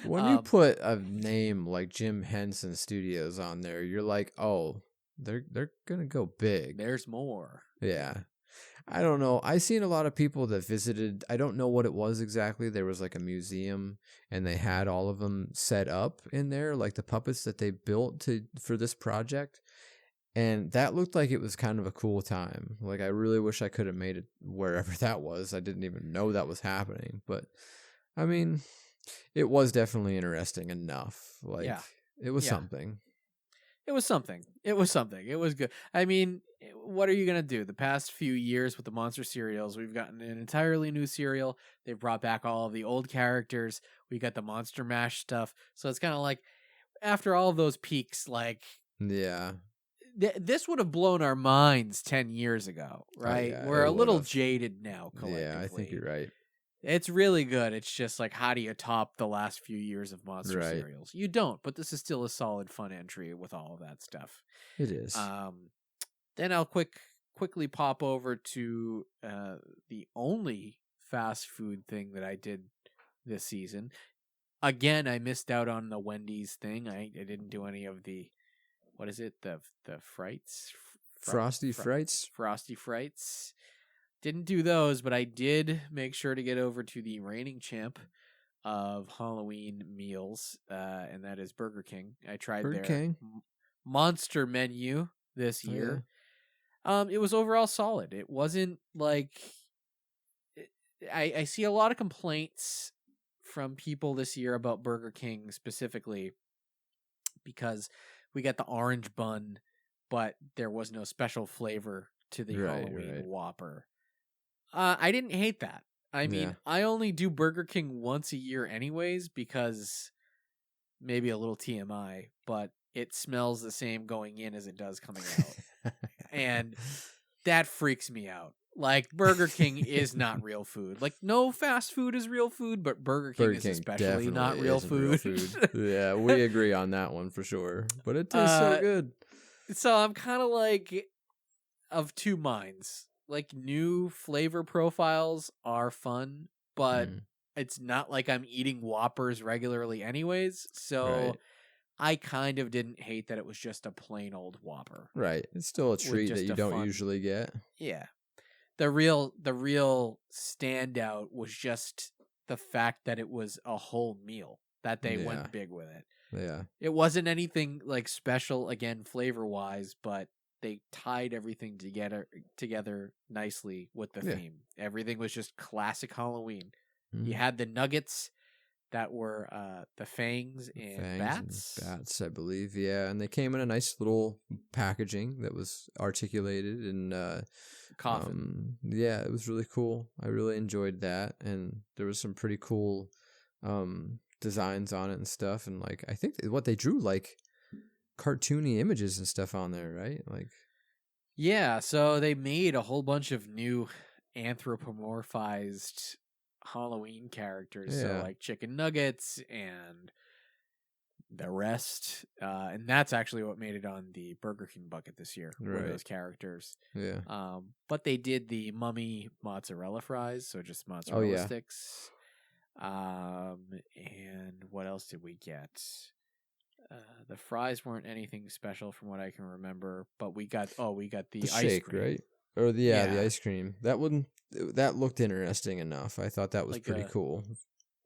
S2: When you put a name like Jim Henson Studios on there, you're like, oh, they're gonna go big.
S1: There's more.
S2: Yeah. I don't know. I seen a lot of people that visited. I don't know what it was exactly. There was like a museum, and they had all of them set up in there, like the puppets that they built for this project. And that looked like it was kind of a cool time. Like, I really wish I could have made it wherever that was. I didn't even know that was happening. But, I mean, it was definitely interesting enough. Like, it was something.
S1: It was something. It was something. It was good. I mean, what are you going to do? The past few years with the monster cereals, we've gotten an entirely new cereal. They've brought back all of the old characters. We got the Monster Mash stuff. So it's kind of like, after all of those peaks, like...
S2: Yeah.
S1: This would have blown our minds 10 years ago, right?
S2: Oh, yeah,
S1: we're a little jaded now, collectively.
S2: Yeah, I think you're right.
S1: It's really good. It's just like, how do you top the last few years of monster cereals? You don't, but this is still a solid fun entry with all of that stuff.
S2: It is.
S1: Then I'll quickly pop over to the only fast food thing that I did this season. again, I missed out on the Wendy's thing. I didn't do any of the, what is it? The frights?
S2: Frosty Frights?
S1: Frosty Frights. Didn't do those, but I did make sure to get over to the reigning champ of Halloween meals, and that is Burger King. I tried their monster menu this year. It was overall solid. It wasn't like... I see a lot of complaints from people this year about Burger King specifically because we got the orange bun, but there was no special flavor to the Halloween Whopper. I didn't hate that. I mean, I only do Burger King once a year anyways because maybe a little TMI, but it smells the same going in as it does coming out. And that freaks me out. Like, Burger King is not real food. Like, no fast food is real food, but Burger King is especially not real food.
S2: Yeah, we agree on that one for sure. But it tastes so good.
S1: So I'm kind of like of two minds. Like, new flavor profiles are fun, but it's not like I'm eating Whoppers regularly anyways. So I kind of didn't hate that it was just a plain old Whopper.
S2: Right. It's still a treat that you don't usually get.
S1: Yeah. The real standout was just the fact that it was a whole meal, that they went big with it.
S2: Yeah.
S1: It wasn't anything like special, again, flavor-wise, but they tied everything together nicely with the theme. Everything was just classic Halloween. You had the nuggets that were the fangs and bats.
S2: And bats, I believe, yeah. And they came in a nice little packaging that was articulated and
S1: coffin.
S2: Yeah, it was really cool. I really enjoyed that. And there was some pretty cool designs on it and stuff. And like, I think what they drew, like cartoony images and stuff on there, right? Like,
S1: yeah, so they made a whole bunch of new anthropomorphized Halloween characters, so like chicken nuggets and the rest, and that's actually what made it on the Burger King bucket this year, were those characters. But they did the mummy mozzarella fries, so just mozzarella sticks. And what else did we get? The fries weren't anything special from what I can remember, but we got the ice
S2: shake,
S1: cream.
S2: right? Or the ice cream. That looked interesting enough. I thought that was like pretty cool.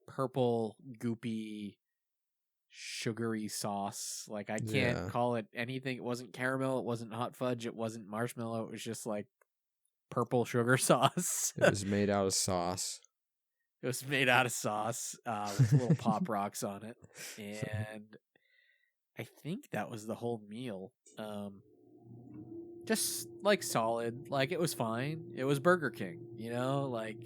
S1: Purple, goopy, sugary sauce. Like, I can't call it anything. It wasn't caramel. It wasn't hot fudge. It wasn't marshmallow. It was just like purple sugar sauce.
S2: It was made out of sauce.
S1: It was made out of sauce with little pop rocks on it. And I think that was the whole meal. Just like solid. Like, it was fine. It was Burger King, you know? Like,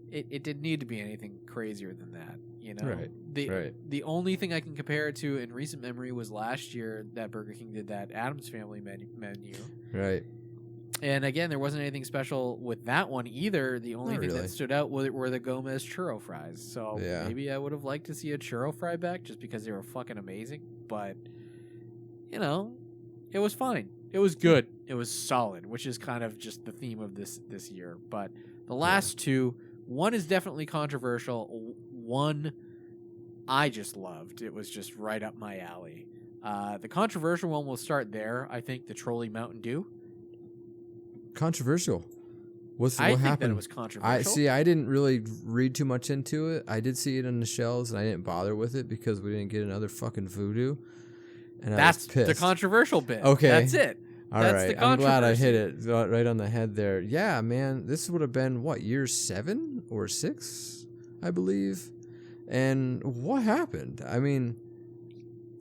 S1: it didn't need to be anything crazier than that, you know?
S2: Right.
S1: The only thing I can compare it to in recent memory was last year that Burger King did that Addams Family menu.
S2: Right.
S1: And again, there wasn't anything special with that one either. The only thing that stood out were the Gomez churro fries. So maybe I would have liked to see a churro fry back just because they were fucking amazing. But, you know, it was fine. It was good. It was solid, which is kind of just the theme of this year. But the last two, one is definitely controversial. One I just loved. It was just right up my alley. The controversial one will start there. I think the Trolley Mountain Dew.
S2: Controversial. What
S1: think
S2: happened?
S1: That it was controversial.
S2: I didn't really read too much into it. I did see it on the shelves, and I didn't bother with it because we didn't get another fucking voodoo. And
S1: that's
S2: I was pissed.
S1: The controversial bit.
S2: Okay,
S1: that's it.
S2: All right. I'm glad I hit it right on the head there. Yeah, man, this would have been what, year 7 or 6, I believe. And what happened? I mean,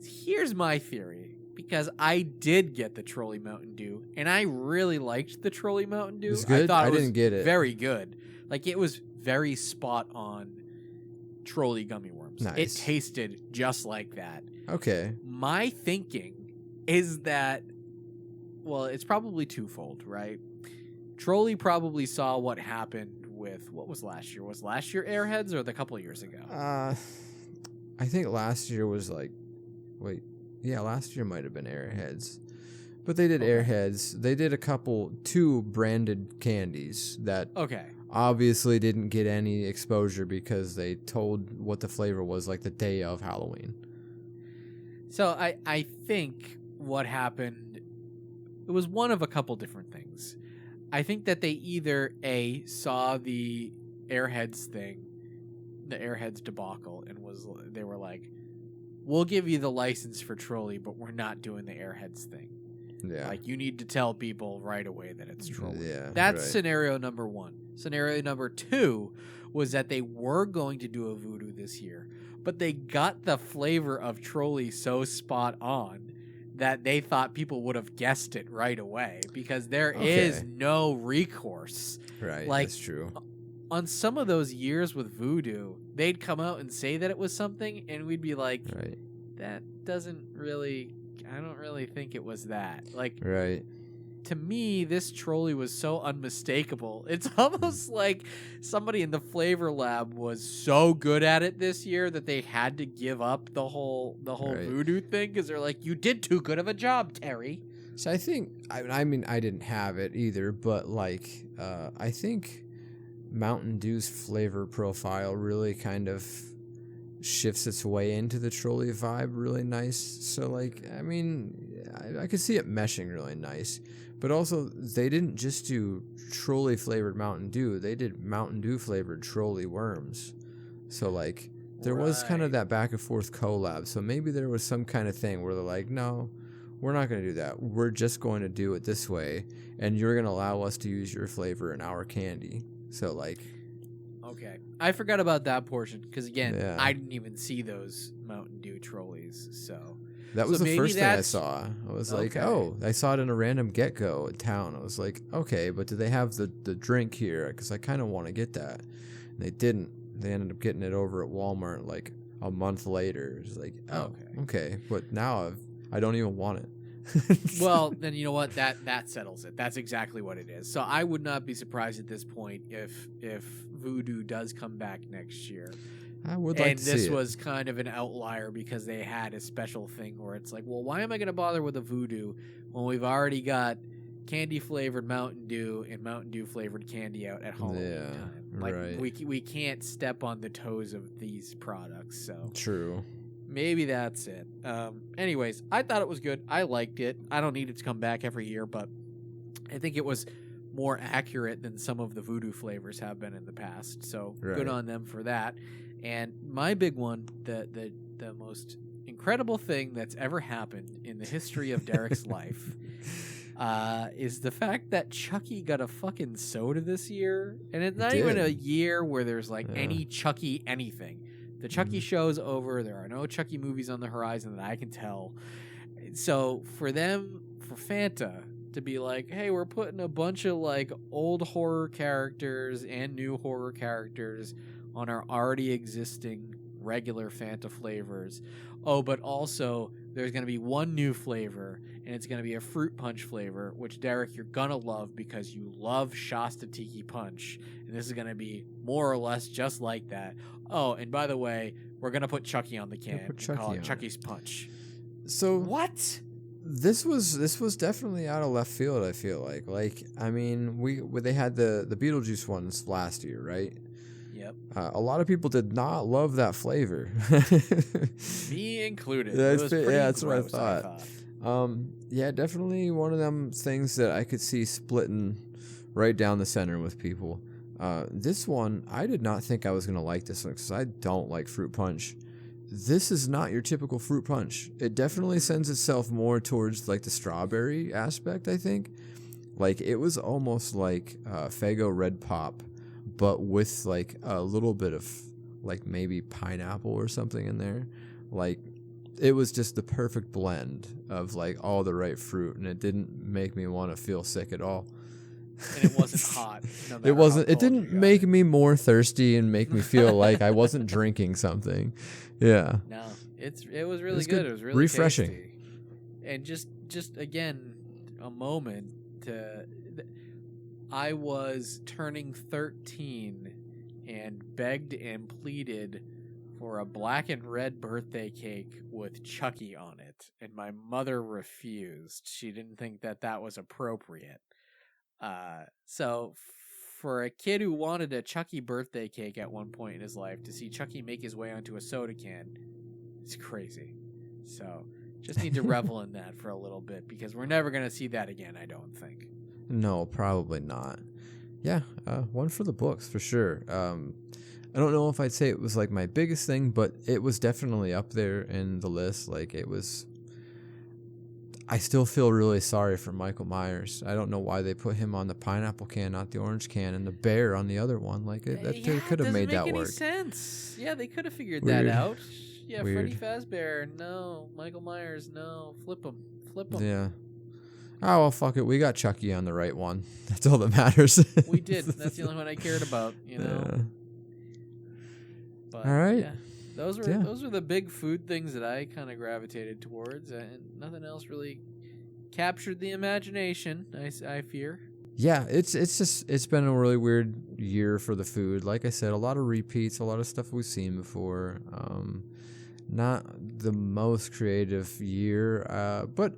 S1: here's my theory. Because I did get the Trolley Mountain Dew, and I really liked the Trolley Mountain Dew.
S2: It's good?
S1: I thought
S2: I didn't get it.
S1: Very good. Like, it was very spot on Trolley gummy worms.
S2: Nice.
S1: It tasted just like that.
S2: Okay.
S1: My thinking is that, well, it's probably twofold, right? Trolley probably saw what happened with, what was last year? Was last year Airheads or the couple of years ago?
S2: I think last year was like, last year might have been Airheads. But they did Airheads. They did 2 branded candies that obviously didn't get any exposure because they told what the flavor was like the day of Halloween.
S1: So I think what happened, it was one of a couple different things. I think that they either A, saw the Airheads thing, the Airheads debacle, and they were like, we'll give you the license for Trolli, but we're not doing the Airheads thing.
S2: Yeah.
S1: Like, you need to tell people right away that it's Trolli.
S2: Yeah,
S1: That's
S2: right.
S1: scenario number 1. Scenario number 2 was that they were going to do a voodoo this year, but they got the flavor of Trolli so spot on that they thought people would have guessed it right away because there is no recourse.
S2: Right,
S1: like,
S2: that's true.
S1: On some of those years with voodoo, they'd come out and say that it was something, and we'd be like,
S2: right.
S1: that doesn't really... I don't really think it was that. Like,
S2: right.
S1: To me, this Trolli was so unmistakable. It's almost like somebody in the flavor lab was so good at it this year that they had to give up the whole
S2: right.
S1: voodoo thing because they're like, you did too good of a job, Terry.
S2: So I think, I mean, I didn't have it either, but like, I think Mountain Dew's flavor profile really kind of shifts its way into the Trolli vibe really nice. So like, I mean, I could see it meshing really nice, but also they didn't just do Trolli flavored Mountain Dew, they did Mountain Dew flavored Trolli worms. So like there was kind of that back and forth collab. So maybe there was some kind of thing where they're like, no, we're not going to do that. We're just going to do it this way, and you're going to allow us to use your flavor in our candy. So like,
S1: okay, I forgot about that portion because again,
S2: yeah.
S1: I didn't even see those Mountain Dew Trollis. So
S2: that was the first thing I saw. I was like, oh, I saw it in a random get-go in town. I was like, okay, but do they have the drink here? Because I kind of want to get that. And they didn't. They ended up getting it over at Walmart like a month later. It's like, oh, okay. But now I don't even want it.
S1: Well, then you know what? That settles it. That's exactly what it is. So I would not be surprised at this point if Voodoo does come back next year.
S2: I would like to see it. And
S1: this was kind of an outlier because they had a special thing where it's like, well, why am I going to bother with a Voodoo when we've already got candy flavored Mountain Dew and Mountain Dew flavored candy out at Halloween time? Like,
S2: right.
S1: we can't step on the toes of these products. So
S2: true.
S1: Maybe that's it. Anyways, I thought it was good. I liked it. I don't need it to come back every year, but I think it was more accurate than some of the Voodoo flavors have been in the past. So good on them for that. And my big one, the most incredible thing that's ever happened in the history of Derek's life is the fact that Chucky got a fucking soda this year. And it's not even a year where there's like any Chucky anything. The Chucky show's over. There are no Chucky movies on the horizon that I can tell. So for Fanta to be like, hey, we're putting a bunch of like old horror characters and new horror characters on our already existing regular Fanta flavors. Oh, but also there's going to be one new flavor, and it's going to be a fruit punch flavor, which, Derek, you're going to love because you love Shasta Tiki Punch. And this is going to be more or less just like that. Oh, and by the way, we're going to put Chucky on the can and call it Chucky's Punch.
S2: So
S1: what? This
S2: was definitely out of left field, I feel like. Like, I mean, they had the Beetlejuice ones last year, right?
S1: Yep.
S2: A lot of people did not love that flavor.
S1: Me included.
S2: That's what I thought. Yeah, definitely one of them things that I could see splitting right down the center with people. This one, I did not think I was going to like this one because I don't like fruit punch. This is not your typical fruit punch. It definitely sends itself more towards like the strawberry aspect, I think. Like it was almost like Faygo Red Pop, but with like a little bit of like maybe pineapple or something in there. Like it was just the perfect blend of like all the right fruit, and it didn't make me want to feel sick at all.
S1: And it wasn't hot.
S2: It didn't make me more thirsty and make me feel like I wasn't drinking something. Yeah.
S1: No, it was really good. It was really
S2: refreshing.
S1: Tasty. And just again, a moment to. I was turning 13 and begged and pleaded for a black and red birthday cake with Chucky on it, and my mother refused. She didn't think that was appropriate. So for a kid who wanted a Chucky birthday cake at one point in his life, to see Chucky make his way onto a soda can, it's crazy. So just need to revel in that for a little bit, because we're never going to see that again, I don't think.
S2: No, probably not. Yeah, one for the books for sure. I don't know if I'd say it was like my biggest thing, but it was definitely up there in the list. Like, it was. I still feel really sorry for Michael Myers. I don't know why they put him on the pineapple can, not the orange can, and the bear on the other one. Like, they could have made that work.
S1: Doesn't make any sense. Yeah, they could have figured that out. Yeah, Freddy Fazbear, no. Michael Myers, no. Flip him.
S2: Yeah. Oh, well, fuck it. We got Chucky on the right one. That's all that matters.
S1: We did. That's the only one I cared about, you know.
S2: Yeah.
S1: But,
S2: all right.
S1: Yeah, those were the big food things that I kind of gravitated towards, and nothing else really captured the imagination, I fear.
S2: Yeah, it's been a really weird year for the food. Like I said, a lot of repeats, a lot of stuff we've seen before. Not the most creative year, but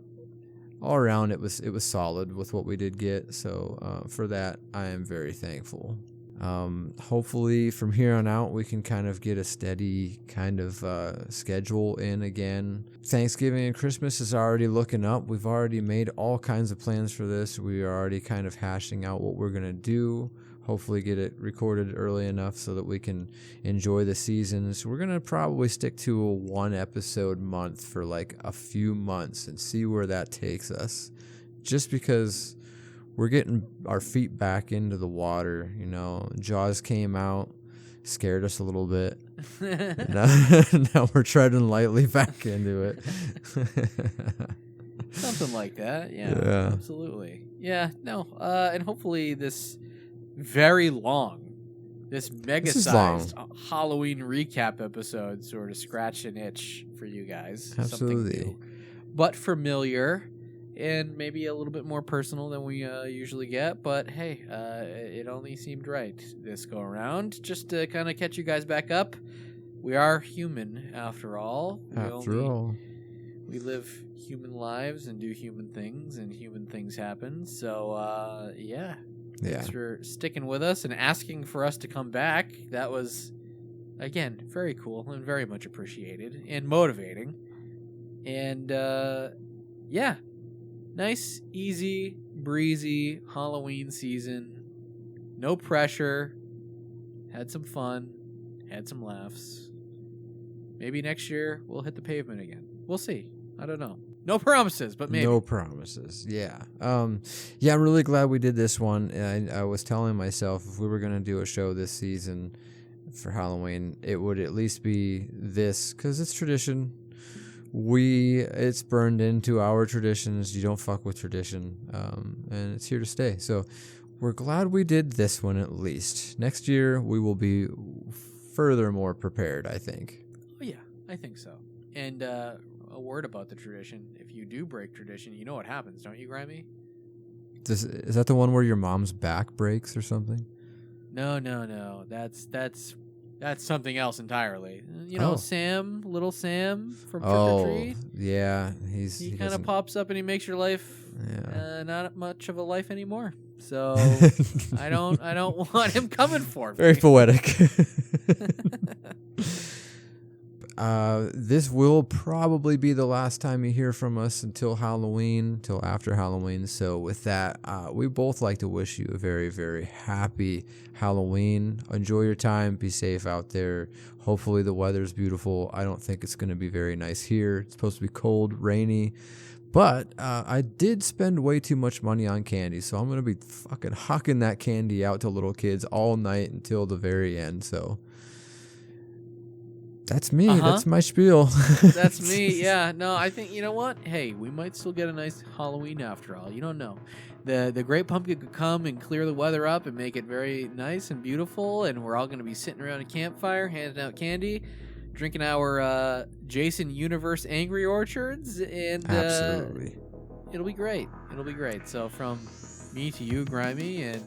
S2: all around it was solid with what we did get. So for that, I am very thankful. Hopefully from here on out, we can kind of get a steady kind of schedule in again. Thanksgiving and Christmas is already looking up. We've already made all kinds of plans for this. We are already kind of hashing out what we're going to do. Hopefully get it recorded early enough so that we can enjoy the seasons. We're going to probably stick to a 1 episode month for like a few months and see where that takes us. Just because we're getting our feet back into the water, you know. Jaws came out, scared us a little bit. Now we're treading lightly back into it.
S1: Something like that, yeah. Absolutely. Yeah, no, and hopefully this mega-sized Halloween recap episode sort of scratched an itch for you guys.
S2: Absolutely.
S1: Something new, but familiar. And maybe a little bit more personal than we usually get. But hey, it only seemed right this go around. Just to kind of catch you guys back up. We are human, after all. We live human lives and do human things, and human things happen. So, yeah. Thanks for sticking with us and asking for us to come back. That was, again, very cool and very much appreciated and motivating. And, yeah. Nice, easy, breezy Halloween season. No pressure. Had some fun. Had some laughs. Maybe next year we'll hit the pavement again. We'll see. I don't know. No promises, but maybe.
S2: No promises. Yeah. Yeah, I'm really glad we did this one. And I was telling myself if we were going to do a show this season for Halloween, it would at least be this, because it's tradition. It's burned into our traditions. You don't fuck with tradition, and it's here to stay. So we're glad we did this one at least. Next year we will be furthermore prepared, I think.
S1: Oh yeah, I think so. And a word about the tradition: if you do break tradition, you know what happens, don't you, Grimey?
S2: Is that the one where your mom's back breaks or something?
S1: No. That's something else entirely. You know, Sam, little Sam from Trick or Treat.
S2: Yeah,
S1: he kind of pops up and he makes your life not much of a life anymore. So I don't want him coming for me.
S2: Very poetic. This will probably be the last time you hear from us until Halloween, till after Halloween. So with that, we both like to wish you a very, very happy Halloween. Enjoy your time. Be safe out there. Hopefully the weather's beautiful. I don't think it's going to be very nice here. It's supposed to be cold, rainy. But I did spend way too much money on candy, so I'm going to be fucking hucking that candy out to little kids all night until the very end. So that's me. That's my spiel.
S1: That's me. Yeah. No, I think, you know what? Hey, we might still get a nice Halloween after all. You don't know. The Great Pumpkin could come and clear the weather up and make it very nice and beautiful, and we're all going to be sitting around a campfire handing out candy, drinking our Jason Universe Angry Orchards, and
S2: absolutely,
S1: it'll be great. It'll be great. So from me to you, Grimey, and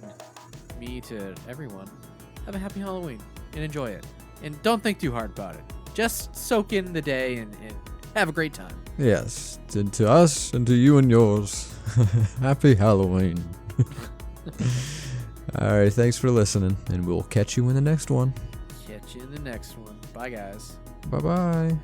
S1: me to everyone, have a happy Halloween and enjoy it. And don't think too hard about it. Just soak in the day and have a great time.
S2: Yes. And to us and to you and yours, happy Halloween. All right, thanks for listening, and we'll catch you in the next one.
S1: Catch you in the next one. Bye, guys.
S2: Bye-bye.